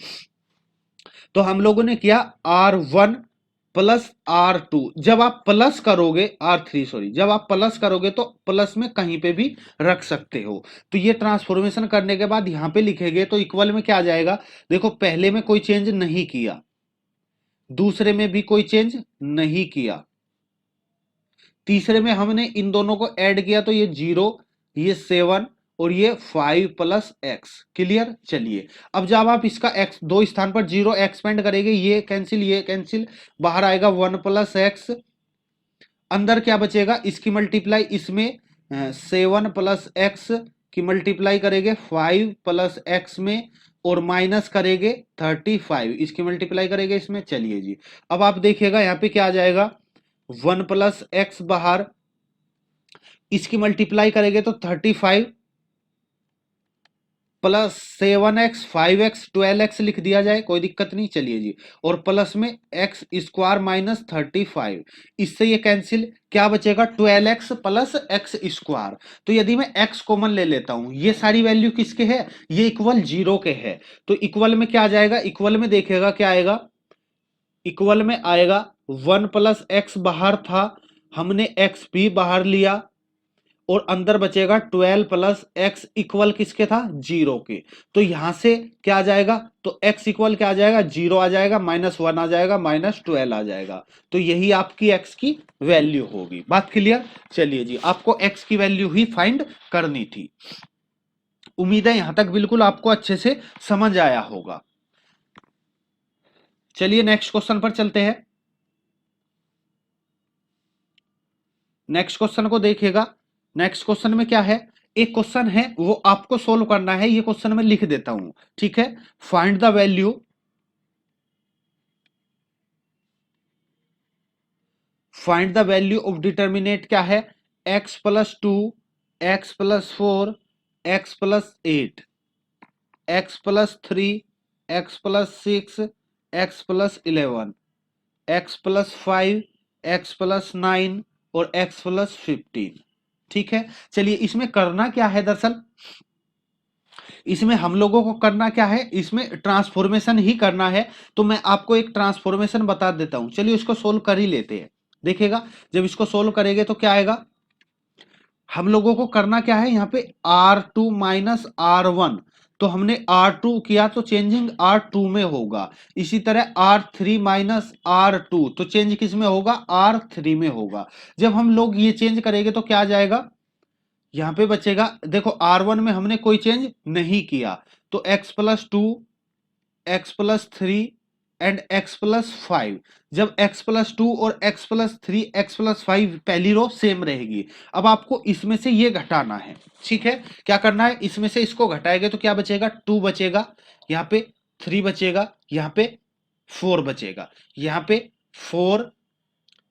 तो हम लोगों ने किया R1 प्लस R2, जब आप प्लस करोगे R3 सॉरी, जब आप प्लस करोगे तो प्लस में कहीं पे भी रख सकते हो। तो ये ट्रांसफॉर्मेशन करने के बाद यहां पे लिखेंगे तो इक्वल में क्या आ जाएगा, देखो पहले में कोई चेंज नहीं किया, दूसरे में भी कोई चेंज नहीं किया, तीसरे में हमने इन दोनों को ऐड किया तो ये 0, ये 7 और ये 5 प्लस एक्स, क्लियर। चलिए अब जब आप इसका एक्स 2 स्थान पर 0 एक्सपेंड करेंगे, ये कैंसिल, बाहर आएगा 1 प्लस एक्स, अंदर क्या बचेगा, इसकी मल्टीप्लाई इसमें 7 प्लस एक्स की मल्टीप्लाई करेंगे 5 प्लस एक्स में और माइनस करेंगे 35, इसकी मल्टीप्लाई करेंगे इसमें। चलिए जी अब आप देखिएगा यहाँ पे क्या आ जाएगा 1 प्लस एक्स बाहर, इसकी मल्टीप्लाई करेंगे तो 35 प्लस 7x 5x 12x लिख दिया जाए, कोई दिक्कत नहीं। चलिए जी, और प्लस में एक्स स्क्वायर माइनस 35, इससे ये कैंसिल, क्या बचेगा 12x प्लस एक्स स्क्वायर। तो यदि मैं x कॉमन ले लेता हूं, ये सारी वैल्यू किसके है, ये इक्वल 0 के है, तो इक्वल में क्या आ जाएगा, इक्वल में देखिएगा क्या आएगा, इक्वल में आएगा 1 प्लस एक्स बाहर था, हमने एक्स भी बाहर लिया, और अंदर बचेगा 12 प्लस एक्स इक्वल किसके था, 0 के। तो यहां से क्या आ जाएगा, तो x इक्वल क्या आ जाएगा, 0 आ जाएगा, -1 आ जाएगा, -12 आ जाएगा। तो यही आपकी x की वैल्यू होगी। बात क्लियर। चलिए जी, आपको x की वैल्यू ही फाइंड करनी थी। उम्मीद है यहां तक बिल्कुल आपको अच्छे से समझ आया होगा। चलिए नेक्स्ट क्वेश्चन पर चलते हैं। नेक्स्ट क्वेश्चन को देखिएगा। नेक्स्ट क्वेश्चन में क्या है, एक क्वेश्चन है वो आपको सोल्व करना है, ये क्वेश्चन मैं लिख देता हूं, ठीक है। Find the value, find the value of determinate क्या है, x plus 2, x plus 4, x plus 8, x plus 3, x plus 6, x plus 11, x plus 5, x plus 9 और x प्लस 15। ठीक है। चलिए इसमें करना क्या है, दरअसल इसमें हम लोगों को करना क्या है, इसमें ट्रांसफॉर्मेशन ही करना है। तो मैं आपको एक ट्रांसफॉर्मेशन बता देता हूं, चलिए इसको सोल्व कर ही लेते हैं। देखिएगा जब इसको सोल्व करेंगे तो क्या आएगा, हम लोगों को करना क्या है, यहाँ पे R2 माइनस R1, तो हमने R2 किया तो चेंजिंग R2 में होगा। इसी तरह R3 माइनस R2, तो चेंज किस में होगा, R3 में होगा। जब हम लोग ये चेंज करेंगे तो क्या आ जाएगा, यहां पे बचेगा, देखो R1 में हमने कोई चेंज नहीं किया, तो x plus 2, x plus 3 and x plus 5। जब x प्लस 2 और x प्लस 3, x प्लस 5 पहली रो सेम रहेगी। अब आपको इसमें से ये घटाना है, ठीक है। क्या करना है, इसमें से इसको घटाएंगे तो क्या बचेगा, 2 बचेगा, यहाँ पे 3 बचेगा, यहाँ पे 4 बचेगा, यहाँ पे 4,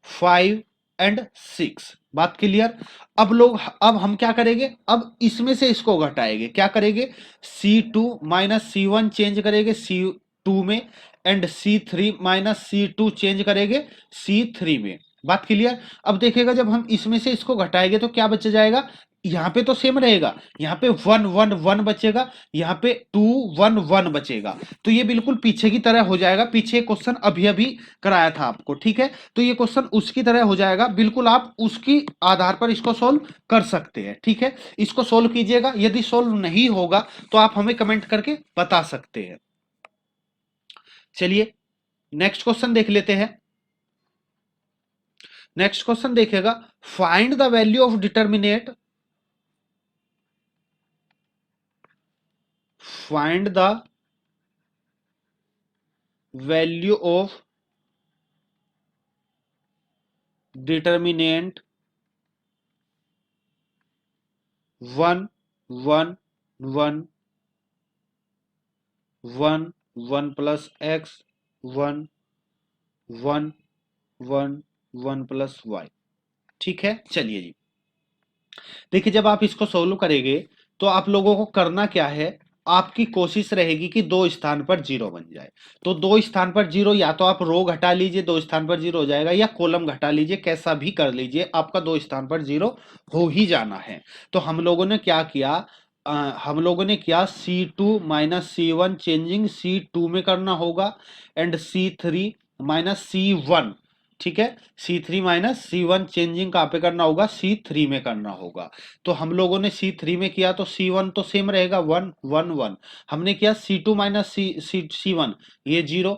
5 एंड 6। बात क्लियर। अब हम क्या करेंगे, अब इसमें से इसको घटाएंगे, क्या करेंगे, C2 माइनस C1 चेंज करेंगे C2 में, and C3 minus C2 change करेंगे C3 में। बात क्लियर। अब देखिएगा जब हम इसमें से इसको घटाएंगे तो क्या बच जाएगा, यहाँ पे तो सेम रहेगा, यहाँ पे 1 1 1 बचेगा, यहाँ पे 2 1 1 बचेगा। तो ये बिल्कुल पीछे की तरह हो जाएगा, पीछे क्वेश्चन अभी अभी कराया था आपको, ठीक है। तो ये क्वेश्चन उसकी तरह हो जाएगा, बिल्कुल आप उसकी आधार पर इसको सोल्व कर सकते हैं, ठीक है। इसको सोल्व कीजिएगा, यदि सोल्व नहीं होगा तो आप हमें कमेंट करके बता सकते हैं। चलिए नेक्स्ट क्वेश्चन देख लेते हैं। नेक्स्ट क्वेश्चन देखिएगा, find the value of determinate, find the value of determinant 1 1 1 1 1 plus x 1 1 1 1 plus y. ठीक है। चलिए जी, देखिए जब आप इसको सोल्व करेंगे तो आप लोगों को करना क्या है, आपकी कोशिश रहेगी कि दो स्थान पर जीरो बन जाए। तो दो स्थान पर जीरो, या तो आप रो घटा लीजिए, दो स्थान पर जीरो हो जाएगा, या कॉलम घटा लीजिए, कैसा भी कर लीजिए, आपका दो स्थान पर जीरो हो ही जाना है। तो हम लोगों ने क्या किया, हम लोगों ने किया C2 minus C1 changing C2 में करना होगा, एंड C3 माइनस C1, ठीक है। C3 माइनस C1 चेंजिंग कहाँ पे करना होगा, C3 में करना होगा। तो हम लोगों ने C3 में किया तो C1 तो सेम रहेगा 1 1 1। हमने किया C2 माइनस C1, ये 0,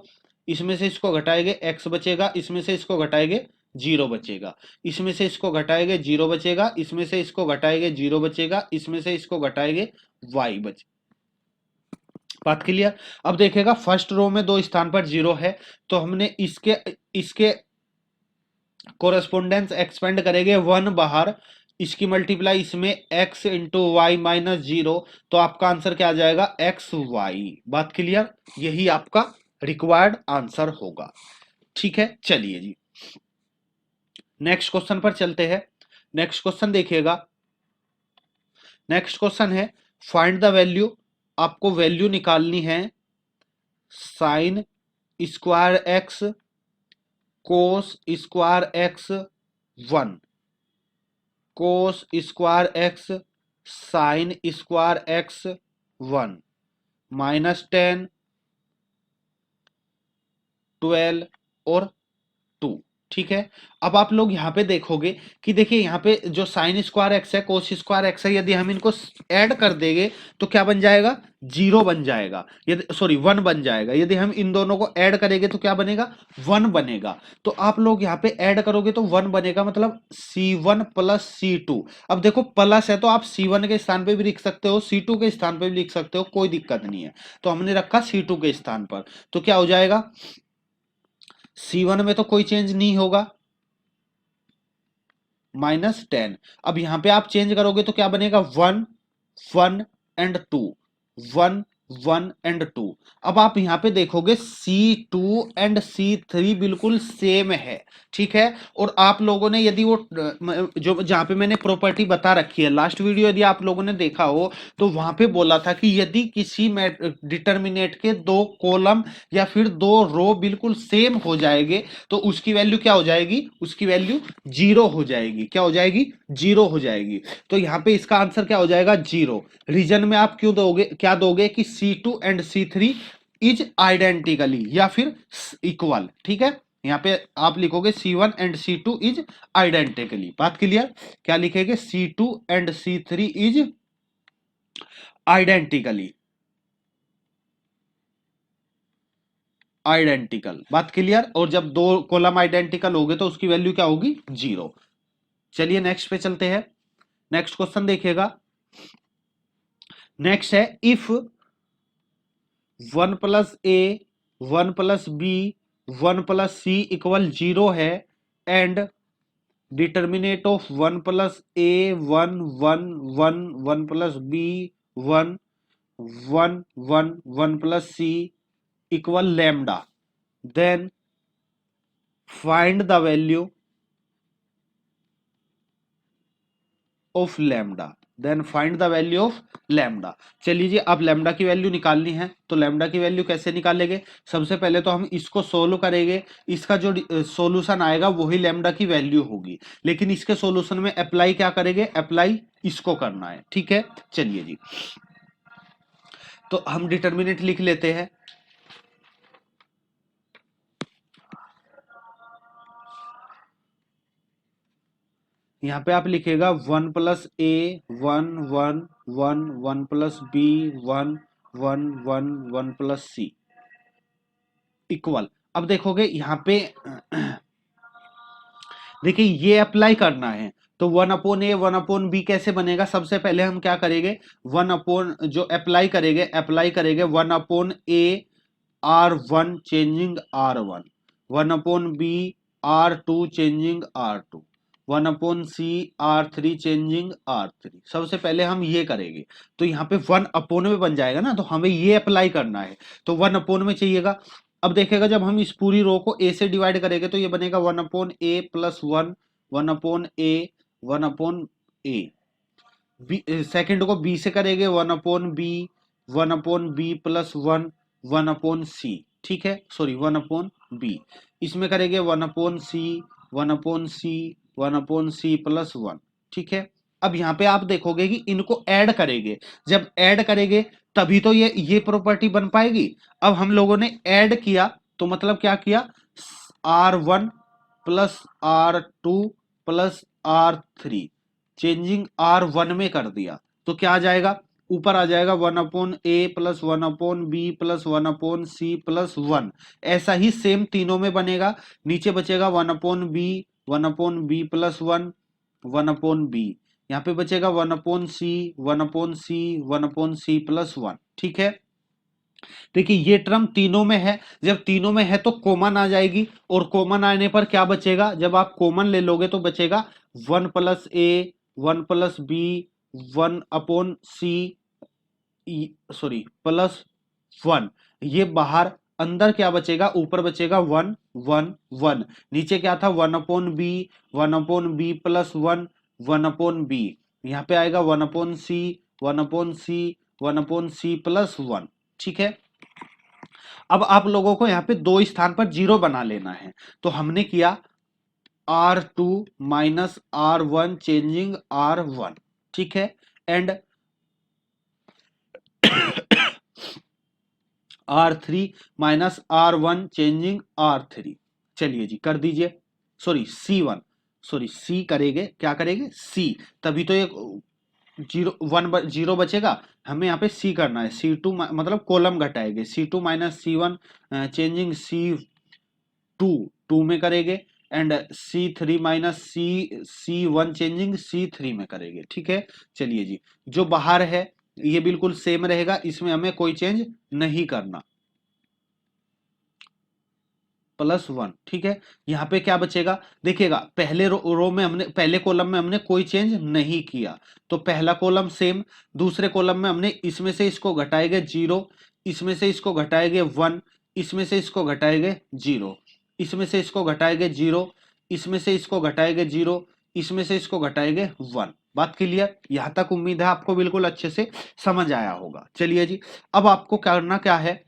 इसमें से इसको घटाएंगे x बचेगा, इसमें से इसको घटाएंगे 0 बचेगा, इसमें से इसको घटाएंगे 0 बचेगा, इसमें से इसको घटाएंगे 0 बचेगा, इसमें से इसको घटाएंगे y बचे। बात क्लियर। अब देखेगा फर्स्ट रो में दो स्थान पर 0 है, तो हमने इसके इसके कोरेस्पोंडेंस एक्सपेंड करेंगे 1 बाहर, इसकी मल्टीप्लाई इसमें x इंटू वाई माइनस 0, तो आपका आंसर क्या आ जाएगा, एक्स वाई। बात क्लियर, यही आपका रिक्वायर्ड आंसर होगा। ठीक है। चलिए जी नेक्स्ट क्वेश्चन पर चलते हैं। नेक्स्ट क्वेश्चन देखिएगा। नेक्स्ट क्वेश्चन है, फाइंड द वैल्यू आपको वैल्यू निकालनी है sine square x cos square x 1, cos square x sine square x 1, -10, 12 और 2। ठीक है, अब आप लोग यहां पे देखोगे कि देखिए यहां पे जो साइन स्क्वायर एक्स है कोस स्क्वायर एक्स है, यदि हम इनको ऐड कर देंगे तो क्या बन जाएगा, 0 बन जाएगा, यदि सॉरी 1 बन जाएगा। यदि हम इन दोनों को ऐड करेंगे तो क्या बनेगा, 1 बनेगा। तो आप लोग यहां पे ऐड करोगे तो 1 बनेगा, मतलब C1 प्लस C2। अब देखो प्लस है तो आप C1 के स्थान पे भी लिख सकते हो, C2 के स्थान पे भी लिख सकते हो, कोई दिक्कत नहीं है। तो हमने रखा C2 के स्थान पर, तो क्या हो जाएगा, C1 में तो कोई चेंज नहीं होगा, -10। अब यहां पे आप चेंज करोगे तो क्या बनेगा, 1 1 एंड 2, 1 1 एंड 2। अब आप यहां पे देखोगे C2 एंड C3 बिल्कुल सेम है। ठीक है, और आप लोगों ने यदि वो जो जहां पे मैंने प्रॉपर्टी बता रखी है लास्ट वीडियो, यदि आप लोगों ने देखा हो तो वहां पे बोला था कि यदि किसी डिटर्मिनेट के 2 कॉलम या फिर 2 रो बिल्कुल सेम हो जाएंगे तो उसकी वैल्यू क्या हो जाएगी, उसकी वैल्यू 0 हो जाएगी। क्या हो जाएगी, 0 हो जाएगी। तो यहां पे इसका आंसर क्या हो जाएगा, 0। रीजन में आप क्यों दोगे, क्या दोगे कि C2 and C3 is identically या फिर इक्वल। ठीक है, यहां पे आप लिखोगे C1 and C2 is identically. बात क्लियर, क्या लिखेंगे, C2 and C3 is identically, identical. बात क्लियर, और जब 2 कॉलम आइडेंटिकल हो गए तो उसकी वैल्यू क्या होगी, 0। चलिए नेक्स्ट पे चलते हैं। नेक्स्ट क्वेश्चन देखिएगा। नेक्स्ट है, if 1 plus A 1 plus B 1 plus C equal 0 है and determinant of 1 plus A 1 1 1 1 plus B 1 1 1 1 plus C equal lambda, then find the value of lambda, then find the value of lambda. चलिए जी, अब लैम्डा की वैल्यू निकालनी है, तो लैम्डा की वैल्यू कैसे निकालेंगे, सबसे पहले तो हम इसको सोल्व करेंगे। इसका जो सॉल्यूशन आएगा वही लैम्डा की वैल्यू होगी, लेकिन इसके सॉल्यूशन में अप्लाई क्या करेंगे, अप्लाई इसको करना है। ठीक है, चलिए जी, तो हम डिटर्मिनेंट लिख लेते हैं। यहाँ पे आप लिखेगा 1 plus A 1 1 1 1 plus B 1 1 1 1 plus C equal. अब देखोगे यहाँ पे देखिए ये अप्लाई करना है, तो 1/a 1/b कैसे बनेगा, सबसे पहले हम क्या करेंगे, 1 जो अप्लाई करेंगे 1/a R1 changing R1, 1/b R2 changing R2, 1/c R3 changing R3। सबसे पहले हम ये करेंगे, तो यहाँ पे 1/में बन जाएगा ना, तो हमें ये अप्लाई करना है, तो 1/में चाहिएगा। अब देखेगा जब हम इस पूरी रो को a से डिवाइड करेंगे तो ये बनेगा 1/a plus 1 1/a 1/a। Second को b से करेंगे 1/b 1/b प्लस 1 1/c। ठीक है, सॉरी 1/b। इसमें करेंगे 1/c 1/c 1/c प्लस 1। ठीक है, अब यहां पे आप देखोगे कि इनको ऐड करेंगे, जब ऐड करेंगे तभी तो ये प्रॉपर्टी बन पाएगी। अब हम लोगों ने ऐड किया तो मतलब क्या किया, R1 plus R2 plus R3 changing R1 में कर दिया, तो क्या आ जाएगा, ऊपर आ जाएगा 1/a plus 1/b plus 1/c plus 1। ऐसा ही सेम तीनों में बनेगा, नीचे बचेगा 1/b 1/b प्लस 1 1/b, यहाँ पे बचेगा 1/c 1/c 1/c प्लस 1। ठीक है, देखिए ये टर्म तीनों में है, जब तीनों में है तो कॉमन आ जाएगी, और कॉमन आने पर क्या बचेगा, जब आप कॉमन ले लोगे तो बचेगा 1 plus A 1 plus B 1/c sorry plus 1। ये बाहर, अंदर क्या बचेगा, ऊपर बचेगा 1 1 1, नीचे क्या था 1/b प्लस 1 1/b, यहाँ पे आएगा 1/c 1/c 1/c+1। ठीक है, अब आप लोगों को यहाँ पे दो स्थान पर जीरो बना लेना है, तो हमने किया R2 minus R1 changing R1। ठीक है, and R3 minus R1 changing R3। चलिए जी कर दीजिए, सॉरी C1, सॉरी C करेंगे, क्या करेंगे C, तभी तो ये जीरो बचेगा, हमें यहाँ पे C करना है, C2 मतलब कॉलम घटाएंगे, C2 minus C1 changing C2 में करेंगे, and C3 minus C1 changing C3 में करेंगे। ठीक है, चलिए जी, जो बाहर है ये बिल्कुल सेम रहेगा, इसमें हमें कोई चेंज नहीं करना, +1। ठीक है, यहाँ पे क्या बचेगा, देखिएगा पहले रो में हमने, पहले कॉलम में हमने कोई चेंज नहीं किया, तो पहला कॉलम सेम, दूसरे कॉलम में हमने इसमें से इसको घटाएंगे 0, इसमें से इसको घटाएंगे 1, इसमें से इसको घटाएंगे 0, इसमें से इसको घटाएंगे 0, इसमें से इसको घटाएंगे 0, इसमें से इसको घटाएंगे 1। बात क्लियर, यहां तक उम्मीद है आपको बिल्कुल अच्छे से समझ आया होगा। चलिए जी, अब आपको करना क्या है,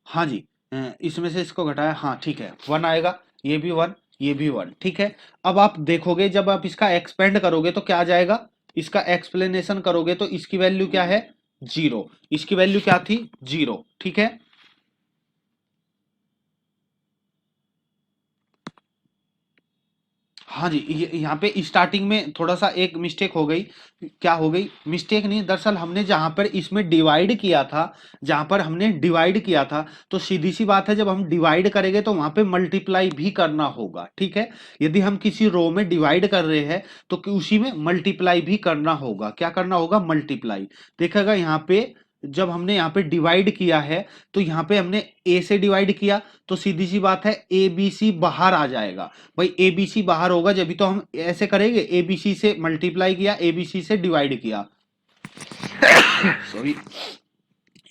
हाँ जी, इसमें से इसको घटाया, हाँ ठीक है, 1 आएगा, ये भी 1, ये भी 1। ठीक है, अब आप देखोगे जब आप इसका एक्सपेंड करोगे तो क्या आ जाएगा, इसका एक्सप्लेनेशन करोगे तो इसकी वैल्यू क्या है 0, इसकी वैल्यू क्या थी 0। ठीक है, हाँ जी, यहाँ पे स्टार्टिंग में थोड़ा सा एक मिस्टेक हो गई, क्या हो गई, मिस्टेक नहीं, दरअसल हमने जहां पर इसमें डिवाइड किया था, जहां पर हमने डिवाइड किया था, तो सीधी सी बात है जब हम डिवाइड करेंगे तो वहां पे मल्टीप्लाई भी करना होगा। ठीक है, यदि हम किसी रो में डिवाइड कर रहे हैं तो उसी में मल्टीप्लाई भी करना होगा, क्या करना होगा, मल्टीप्लाई। देखिएगा यहाँ पे जब हमने यहाँ पे डिवाइड किया है, तो यहाँ पे हमने ए से डिवाइड किया, तो सीधी सी बात है ए बी सी बाहर आ जाएगा, भाई ए बी सी बाहर होगा जब भी तो हम ऐसे करेंगे, ए बी सी से मल्टीप्लाई किया, ए बी सी से डिवाइड किया, सॉरी,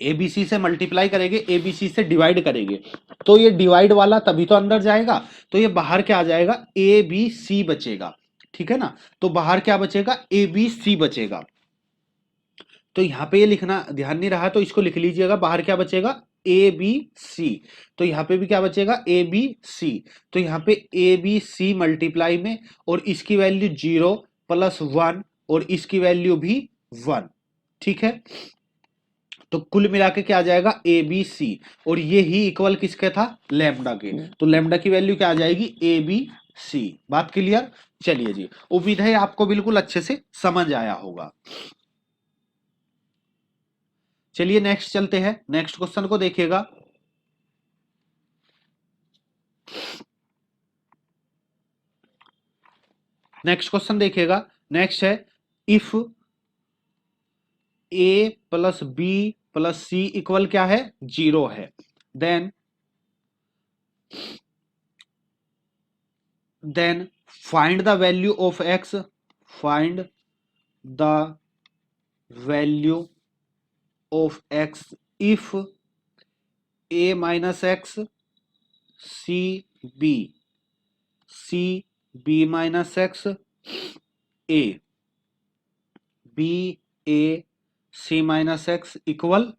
ए बी सी से मल्टीप्लाई करेंगे, ए बी सी से डिवाइड करेंगे, तो ये डिवाइड वाला तभी तो अंदर जाएगा, तो ये बाहर क्या आ जाएगा, ए बी सी बचेगा। ठीक है ना, तो बाहर क्या बचेगा, ए बी सी बचेगा, तो यहां पे ये लिखना ध्यान नहीं रहा तो इसको लिख लीजिएगा, बाहर क्या बचेगा, ए बी सी, तो यहां पे भी क्या बचेगा, ए बी सी, तो यहां पे ए बी सी मल्टीप्लाई में, और इसकी वैल्यू 0 +1, और इसकी वैल्यू भी 1। ठीक है, तो कुल मिला के क्या आ जाएगा, ए बी सी, और ये ही इक्वल किसके था, लैम्डा के, तो लैम्डा की वैल्यू क्या आ जाएगी, ए बी सी। बात क्लियर, चलिए जी, उम्मीद है आपको बिल्कुल अच्छे से समझ आया होगा। चलिए नेक्स्ट चलते हैं, नेक्स्ट क्वेश्चन को देखिएगा, नेक्स्ट क्वेश्चन देखिएगा, नेक्स्ट है, if A plus B plus C equal क्या है, 0 है, then find the value of X, find the value of X if A minus x C B, C B minus x A, B A C minus x equal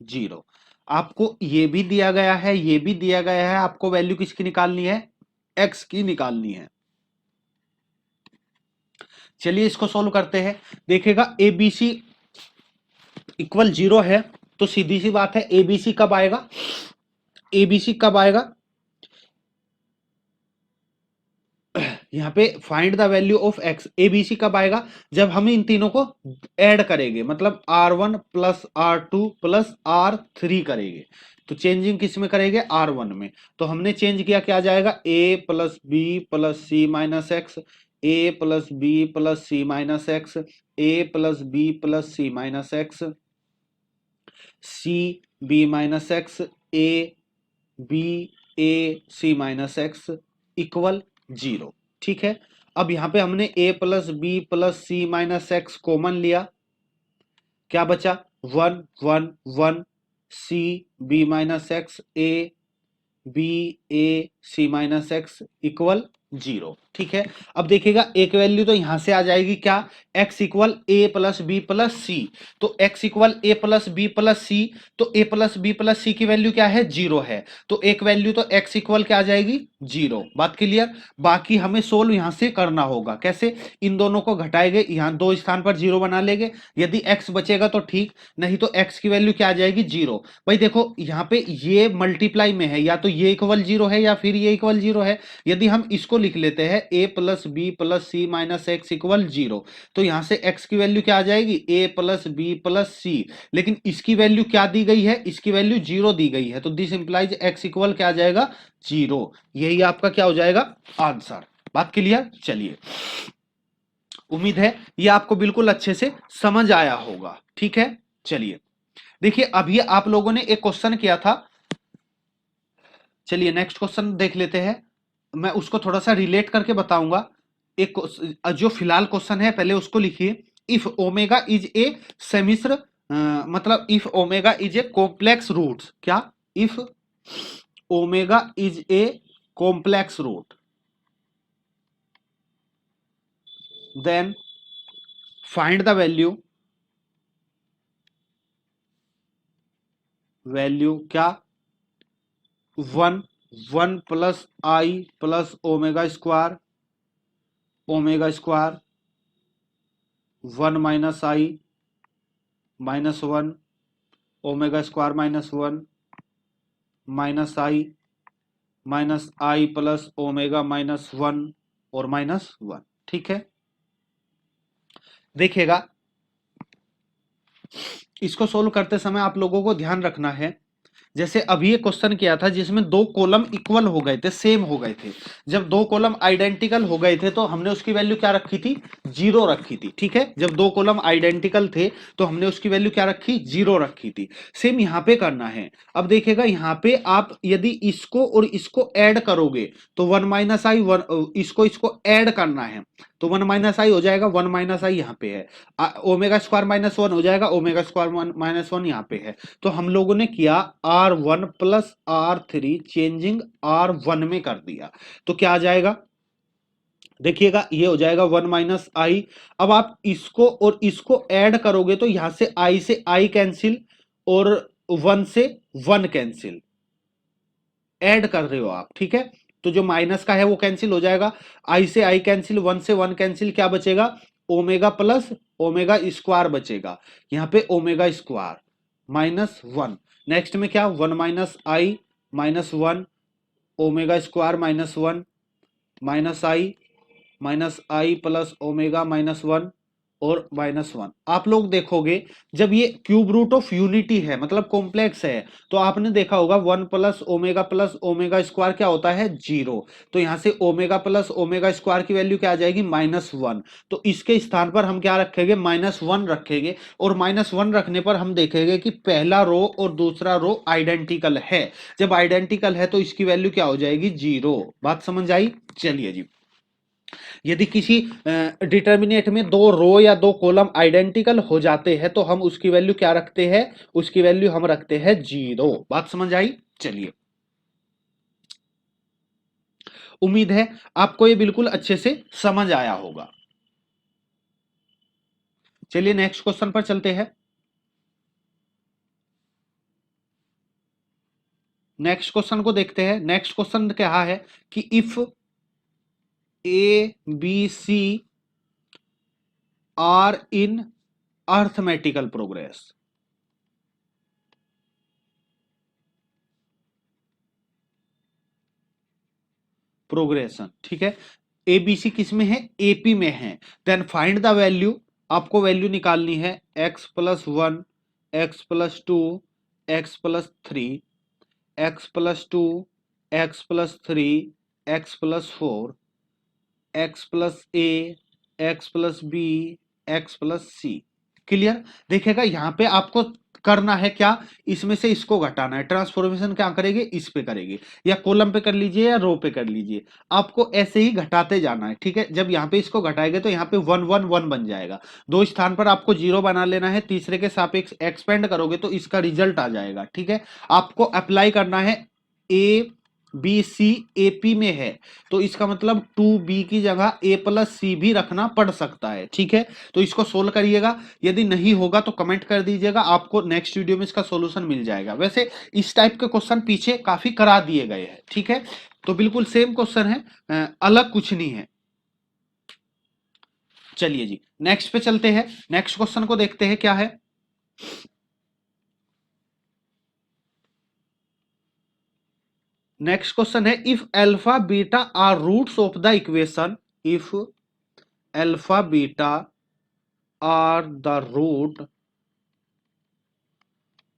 0। आपको ये भी दिया गया है, ये भी दिया गया है, आपको वैल्यू किसकी निकालनी है, एक्स की निकालनी है। चलिए इसको सॉल्व करते हैं, देखिएगा ए बी सी इक्वल 0 है, तो सीधी सी बात है ए बी सी कब आएगा, ए बी सी कब आएगा, यहाँ पे find the value of X, A B C कब आएगा, जब हम इन तीनों को ऐड करेंगे, मतलब R1 plus R2 plus R3 करेंगे, तो चेंजिंग किस में करेंगे, R1 में, तो हमने चेंज किया, क्या जाएगा, a plus B plus C minus x, a plus B plus C minus x, a plus B plus C minus x, C B minus x, A B A C minus x equal 0। ठीक है, अब यहां पे हमने a plus B plus C minus x common लिया, क्या बचा, 1 1 1, c B minus x, A B A C minus x equal 0। ठीक है। अब देखिएगा एक वैल्यू तो यहां से आ जाएगी क्या, x इक्वल ए प्लस बी प्लस सी। तो x इक्वल ए प्लस बी प्लस सी, तो ए प्लस बी प्लस सी की वैल्यू क्या है, 0 है। तो एक वैल्यू तो x इक्वल क्या आ जाएगी, 0। बात क्लियर। बाकी हमें सोल्व यहां से करना होगा कैसे, इन दोनों को घटाएंगे, यहां दो स्थान पर 0 बना लेंगे, यदि x बचेगा तो ठीक, नहीं तो x की वैल्यू क्या आ जाएगी, 0। भाई देखो यहां पे ये मल्टीप्लाई में है, या तो ये इक्वल 0 है या फिर ये इक्वल 0 है। यदि हम इसको लिख लेते हैं a plus B plus C minus x equal 0, तो यहां से x की वैल्यू क्या आ जाएगी, a प्लस बी प्लस सी। लेकिन इसकी वैल्यू क्या दी गई है, इसकी वैल्यू 0 दी गई है, तो दिस इंप्लाइज x इक्वल क्या आ जाएगा, 0। यही आपका क्या हो जाएगा आंसर। बात क्लियर। चलिए, उम्मीद है ये आपको बिल्कुल अच्छे से समझ आया होगा। ठीक है, चलिए देखिए अभी आप लोगों ने एक क्वेश्चन किया था, चलिए नेक्स्ट क्वेश्चन देख लेते हैं। मैं उसको थोड़ा सा रिलेट करके बताऊंगा। एक जो फिलहाल क्वेश्चन है पहले उसको लिखिए। इफ ओमेगा इज ए सेमिस्र, मतलब if omega is a complex roots, क्या, if omega is a complex root, then find the value क्या, 1 plus i plus omega square, omega square 1 minus i minus 1, omega square minus 1 minus i plus omega minus 1 और माइनस 1। ठीक है, देखिएगा इसको सोल्व करते समय आप लोगों को ध्यान रखना है, जैसे अभी एक क्वेश्चन किया था जिसमें दो कॉलम इक्वल हो गए थे, सेम हो गए थे। जब दो कॉलम आइडेंटिकल हो गए थे तो हमने उसकी वैल्यू क्या रखी थी, 0 रखी थी। ठीक है, जब दो कॉलम आइडेंटिकल थे तो हमने उसकी वैल्यू क्या रखी, 0 रखी थी। सेम यहां पे करना है। अब देखिएगा यहां पे आप यदि इसको और इसको ऐड करोगे तो 1 माइनस आई, इसको ऐड करना है तो 1 माइनस आई हो जाएगा, 1 माइनस आई यहाँ पे है, ओमेगा स्क्वायर माइनस 1 हो जाएगा, ओमेगा स्क्वायर माइनस 1 यहाँ पे है। तो हम लोगों ने किया R1 plus R3 changing R1 में कर दिया, तो क्या आ जाएगा, देखिएगा ये हो जाएगा 1 माइनस आई। अब आप इसको और इसको ऐड करोगे तो यहां से आई कैंसिल और 1 से 1 कैंसिल, ऐड कर रहे हो आप। ठीक है, तो जो माइनस का है वो कैंसिल हो जाएगा, आई से आई कैंसिल, 1 से 1 कैंसिल, क्या बचेगा, ओमेगा प्लस ओमेगा स्क्वायर बचेगा, यहां पे ओमेगा स्क्वायर माइनस 1। नेक्स्ट में क्या, 1 minus i minus 1, omega square minus i plus omega minus 1 और माइनस 1। आप लोग देखोगे जब ये क्यूब रूट ऑफ यूनिटी है, मतलब कॉम्प्लेक्स है, तो आपने देखा होगा 1 प्लस ओमेगा स्क्वायर क्या होता है, 0। तो यहां से ओमेगा प्लस ओमेगा स्क्वायर की वैल्यू क्या आ जाएगी, -1। तो इसके स्थान पर हम क्या रखेंगे, -1 रखेंगे, और -1 रखने पर हम देखेंगे कि पहला रो और दूसरा रो आइडेंटिकल है। जब आइडेंटिकल है तो इसकी वैल्यू क्या हो जाएगी, 0। बात समझ आई। चलिए जी, यदि किसी डिटर्मिनेट में दो रो या दो कॉलम आइडेंटिकल हो जाते हैं तो हम उसकी वैल्यू क्या रखते हैं, उसकी वैल्यू हम रखते हैं 0। बात समझ आई। चलिए, उम्मीद है आपको ये बिल्कुल अच्छे से समझ आया होगा। चलिए नेक्स्ट क्वेश्चन पर चलते हैं। नेक्स्ट क्वेश्चन को देखते हैं। नेक्स्ट क्वेश्चन क्या है कि if a B c are in arithmetical progression, ठीक है, एबीसी किस में है, एपी में है, देन फाइंड द वैल्यू, आपको वैल्यू निकालनी है x plus 1, x plus 2, x plus 3, x plus 2, x plus 3, x plus 4, x plus a, x plus b, x plus c. Clear. देखिएगा यहां पे आपको करना है क्या, इसमें से इसको घटाना है। ट्रांसफॉर्मेशन क्या करेंगे, इस पे करेंगे, या कॉलम पे कर लीजिए या रो पे कर लीजिए, आपको ऐसे ही घटाते जाना है। ठीक है, जब यहाँ पे इसको घटाएंगे तो यहाँ पे 1 1 1 बन जाएगा, दो स्थान पर आपको 0 बना लेना है, तीसरे के सापेक्ष एक्सपेंड करोगे तो इसका रिजल्ट आ जाएगा। ठीक है, आपको अप्लाई करना है A B C A P में है, तो इसका मतलब 2b की जगह a प्लस सी भी रखना पड़ सकता है। ठीक है, तो इसको सोल्व करिएगा, यदि नहीं होगा तो कमेंट कर दीजिएगा, आपको नेक्स्ट वीडियो में इसका सॉल्यूशन मिल जाएगा। वैसे इस टाइप के क्वेश्चन पीछे काफी करा दिए गए हैं। ठीक है, तो बिल्कुल सेम क्वेश्चन है, अलग कुछ नहीं है। चलिए जी नेक्स्ट पे चलते हैं, नेक्स्ट क्वेश्चन को देखते हैं क्या है। नेक्स्ट क्वेश्चन है, if alpha beta are roots of the equation, if alpha beta are the root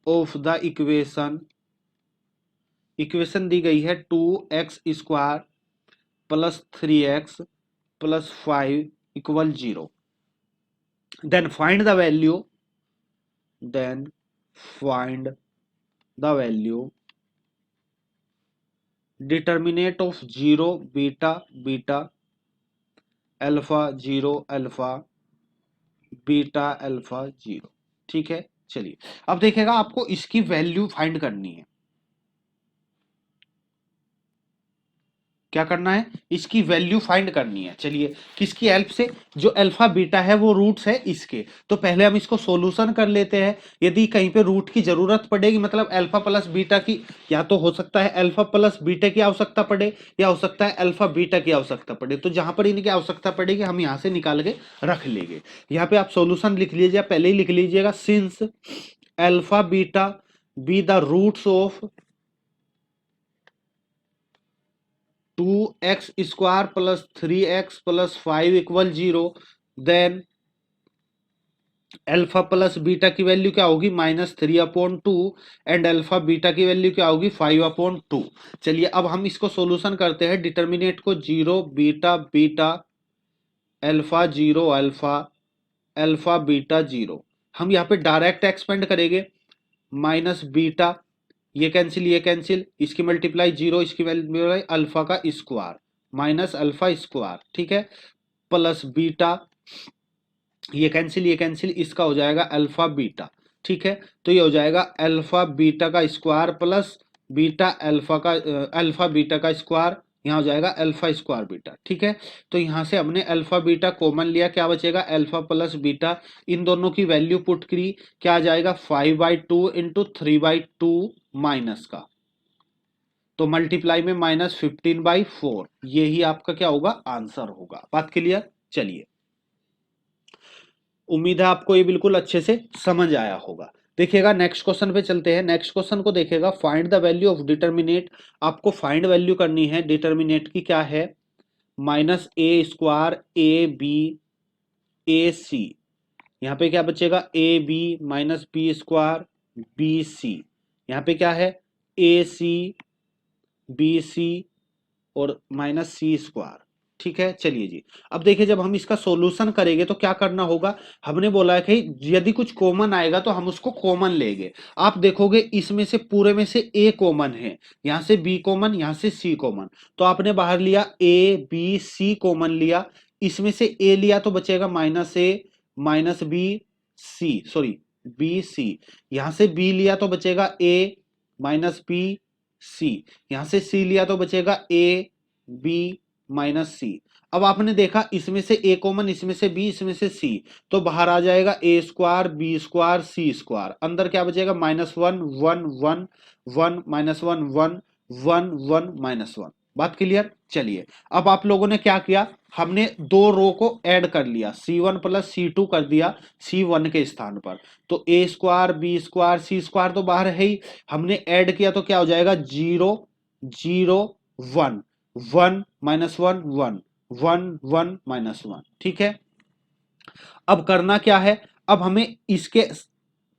of the equation, equation दी गई है 2x² plus 3x plus 5 equal 0, then find the value, then find the value determinant of 0 beta beta alpha 0 alpha beta alpha 0। ठीक है, चलिए अब देखिएगा आपको इसकी वैल्यू फाइंड करनी है। क्या करना है, इसकी वैल्यू फाइंड करनी है। चलिए किसकी हेल्प से, जो अल्फा बीटा है वो रूट्स है इसके, तो पहले हम इसको सॉल्यूशन कर लेते हैं। यदि कहीं पे रूट की जरूरत पड़ेगी, मतलब अल्फा प्लस बीटा की, या तो हो सकता है अल्फा प्लस बीटा की आवश्यकता पड़े, या हो सकता है अल्फा बीटा की आवश्यकता पड़े, तो जहां पर इनकी आवश्यकता पड़ेगी हम यहां से निकाल के रख लेंगे। यहाँ पे आप सोल्यूशन लिख लीजिए, पहले ही लिख लीजिएगा, since alpha beta be the roots of 2x² plus 3x plus 5 equal 0, then alpha plus beta की वैल्यू क्या होगी, -3/2, एंड अल्फा बीटा की वैल्यू क्या होगी, 5/2। चलिए अब हम इसको सॉल्यूशन करते हैं, डिटर्मिनेट को 0 beta beta alpha 0 alpha alpha beta 0, हम यहाँ पे डायरेक्ट एक्सपेंड करेंगे, माइनस बीटा, ये कैंसिल ये कैंसिल, इसकी मल्टीप्लाई 0, इसकी मल्टीप्लाई अल्फा का स्क्वायर माइनस अल्फा स्क्वायर। ठीक है, प्लस बीटा, ये कैंसिल ये कैंसिल, इसका हो जाएगा अल्फा बीटा। ठीक है, तो ये हो जाएगा अल्फा बीटा का स्क्वायर प्लस बीटा अल्फा का अल्फा बीटा का स्क्वायर, यहाँ हो जाएगा अल्फा स्क्वायर बीटा। ठीक है, तो यहाँ से हमने अल्फा बीटा कॉमन लिया, क्या बचेगा, अल्फा प्लस बीटा, इन दोनों की वैल्यू पुट करी, क्या आ जाएगा 5/2 इंटू 3/2 माइनस का, तो मल्टीप्लाई में -15/4, यही आपका क्या होगा, आंसर होगा। बात क्लियर, चलिए उम्मीद है आपको ये बिल्कुल अच्छे से समझ आया होगा। देखिएगा नेक्स्ट क्वेश्चन पे चलते हैं, नेक्स्ट क्वेश्चन को देखिएगा, find the value of determinate, आपको फाइंड वैल्यू करनी है डिटर्मिनेट की, क्या है, -a² ab ac, यहाँ पे क्या बचेगा, ab माइनस b² bc, यहाँ पे क्या है, ac bc और -c²। ठीक है, चलिए जी अब देखिए जब हम इसका सॉल्यूशन करेंगे तो क्या करना होगा, हमने बोला है कि यदि कुछ कॉमन आएगा तो हम उसको कॉमन लेंगे। आप देखोगे इसमें से पूरे में से ए कॉमन है, यहां से बी कॉमन, यहां से सी कॉमन, तो आपने बाहर लिया ए बी सी कॉमन लिया, इसमें से ए लिया तो बचेगा -a minus B C, sorry B C, यहां से बी लिया तो बचेगा ए माइनस बी सी, यहां से सी लिया तो बचेगा ए बी माइनस सी। अब आपने देखा इसमें से ए कॉमन, इसमें से बी, इसमें से सी, तो बाहर आ जाएगा a² b² c², अंदर क्या बचेगा, -1 1 1 1 -1 1 1 1 -1। बात क्लियर, चलिए अब आप लोगों ने क्या किया, हमने दो रो को ऐड कर लिया, c1 प्लस c2 कर दिया c1 के स्थान पर, तो a² b² c² तो बाहर है ही, हमने ऐड किया तो क्या हो जाएगा, 0 0 1 1 -1 1 1 1 -1। ठीक है, अब करना क्या है, अब हमें इसके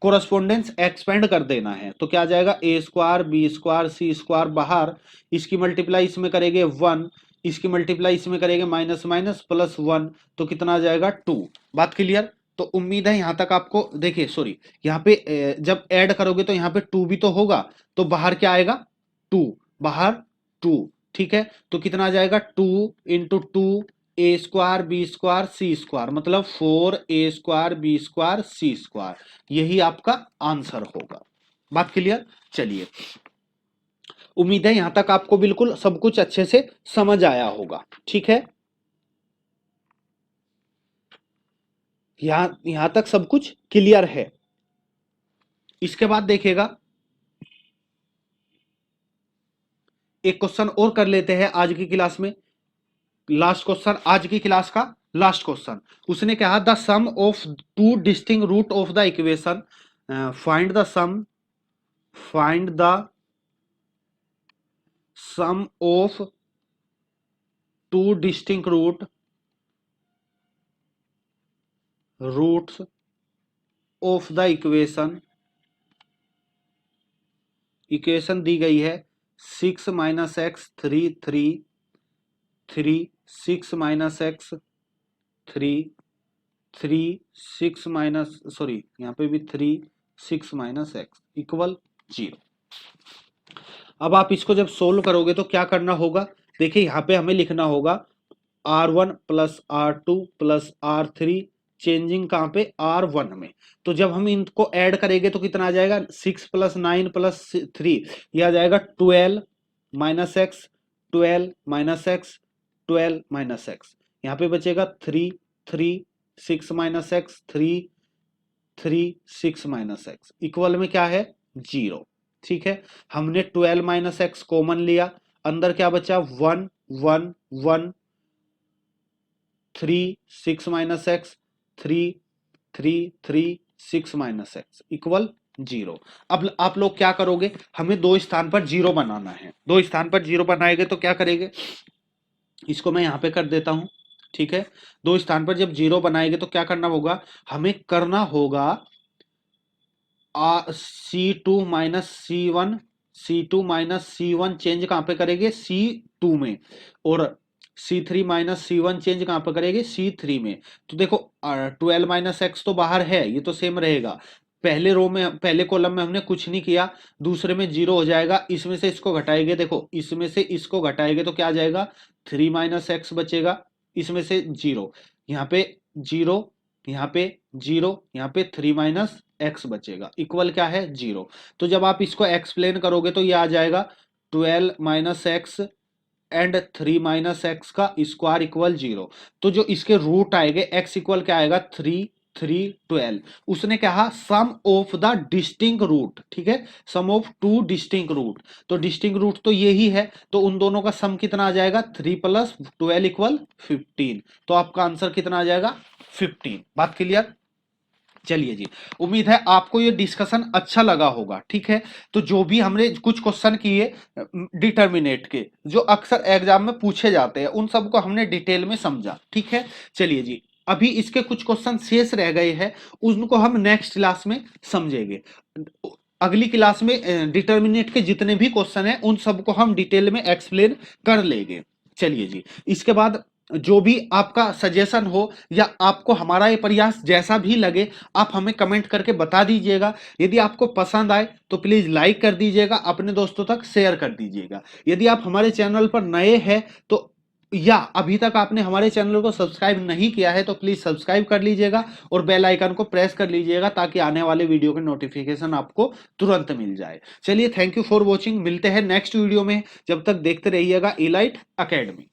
कोरस्पोंडेंस एक्सपेंड कर देना है, तो क्या आ जाएगा, a² b² c² बाहर, इसकी मल्टीप्लाई इसमें करेंगे 1, इसकी मल्टीप्लाई इसमें करेंगे माइनस माइनस प्लस 1, तो कितना आ जाएगा 2। बात क्लियर, तो उम्मीद है यहां तक आपको, देखिए सॉरी यहाँ पे जब ऐड करोगे तो यहाँ पे 2 भी तो होगा, तो बाहर क्या आएगा 2, बाहर 2। ठीक है, तो कितना आ जाएगा 2 इंटू 2 a² b² c², मतलब 4a² b² c², यही आपका आंसर होगा। बात क्लियर, चलिए उम्मीद है यहां तक आपको बिल्कुल सब कुछ अच्छे से समझ आया होगा। ठीक है, यहां तक सब कुछ क्लियर है। इसके बाद देखिएगा एक क्वेश्चन और कर लेते हैं आज की क्लास में, लास्ट क्वेश्चन आज की क्लास का लास्ट क्वेश्चन। उसने कहा the sum of two distinct root of the equation, find the sum of two distinct roots of the equation दी गई है 6 minus x 3 6 minus x 3 6 minus, sorry यहाँ पे भी 3 6 माइनस एक्स इक्वल 0। अब आप इसको जब सोल्व करोगे तो क्या करना होगा, देखिए यहाँ पे हमें लिखना होगा R1 plus R2 plus R3 changing कहाँ पे R1 में। तो जब हम इनको ऐड करेंगे तो कितना आ जाएगा 6 प्लस 9 प्लस 3, यह आ जाएगा 12 minus x 12 minus x 12 minus x, यहाँ पे बचेगा 3 3 6 minus x 3 3 6 minus x equal में क्या है 0। ठीक है, हमने 12 माइनस एक्स कॉमन लिया, अंदर क्या बचा 1 1 1 3 6 minus x 3 3 3 6 minus x equal 0। अब आप लोग क्या करोगे, हमें दो स्थान पर 0 बनाना है, दो स्थान पर 0 बनाएंगे तो क्या करेंगे, इसको मैं यहां पे कर देता हूं। ठीक है, दो स्थान पर जब 0 बनाएंगे तो क्या करना होगा, हमें करना होगा C2 minus C1, C2 minus C1 change कहां पे करेंगे C2 में, और C3 माइनस C1 चेंज कहां पे करेंगे C3 में। तो देखो 12 माइनस एक्स तो बाहर है, ये तो सेम रहेगा, पहले रो में पहले कॉलम में हमने कुछ नहीं किया, दूसरे में 0 हो जाएगा, इसमें से इसको घटाएंगे, देखो इसमें से इसको घटाएंगे तो क्या आ जाएगा 3 माइनस एक्स बचेगा, इसमें से 0, यहाँ पे 0, यहाँ पे 0, यहाँ पे 3 माइनस एक्स बचेगा इक्वल क्या है 0। तो जब आप इसको एक्सप्लेन करोगे तो ये आ जाएगा 12 minus x and 3 minus x का स्क्वायर इक्वल 0। तो जो इसके रूट आएंगे एक्स इक्वल क्या आएगा 3 3 12। उसने कहा सम ऑफ द डिस्टिंक्ट रूट, ठीक है, सम ऑफ टू डिस्टिंक्ट रूट, तो डिस्टिंक्ट रूट तो यही है, तो उन दोनों का सम कितना आ जाएगा 3 प्लस 12 इक्वल 15। तो आपका आंसर कितना आ जाएगा 15। बात क्लियर, चलिए जी, उम्मीद है आपको ये डिस्कशन अच्छा लगा होगा। ठीक है, तो जो भी हमने कुछ क्वेश्चन किए डिटर्मिनेट के जो अक्सर एग्जाम में पूछे जाते हैं उन सबको हमने डिटेल में समझा। ठीक है, चलिए जी, अभी इसके कुछ क्वेश्चन शेष रह गए हैं, उनको हम नेक्स्ट क्लास में समझेंगे। अगली क्लास में डिटर्मिनेट के जितने भी क्वेश्चन हैं उन सबको हम डिटेल में एक्सप्लेन कर लेंगे। चलिए जी, इसके बाद जो भी आपका सजेशन हो या आपको हमारा ये प्रयास जैसा भी लगे आप हमें कमेंट करके बता दीजिएगा। यदि आपको पसंद आए तो प्लीज लाइक कर दीजिएगा, अपने दोस्तों तक शेयर कर दीजिएगा। यदि आप हमारे चैनल पर नए हैं तो या अभी तक आपने हमारे चैनल को सब्सक्राइब नहीं किया है तो प्लीज सब्सक्राइब कर लीजिएगा और बेल आइकन को प्रेस कर लीजिएगा ताकि आने वाले वीडियो के नोटिफिकेशन आपको तुरंत मिल जाए। चलिए, थैंक यू फॉर वॉचिंग, मिलते हैं नेक्स्ट वीडियो में, जब तक देखते रहिएगा इलाइट एकेडमी।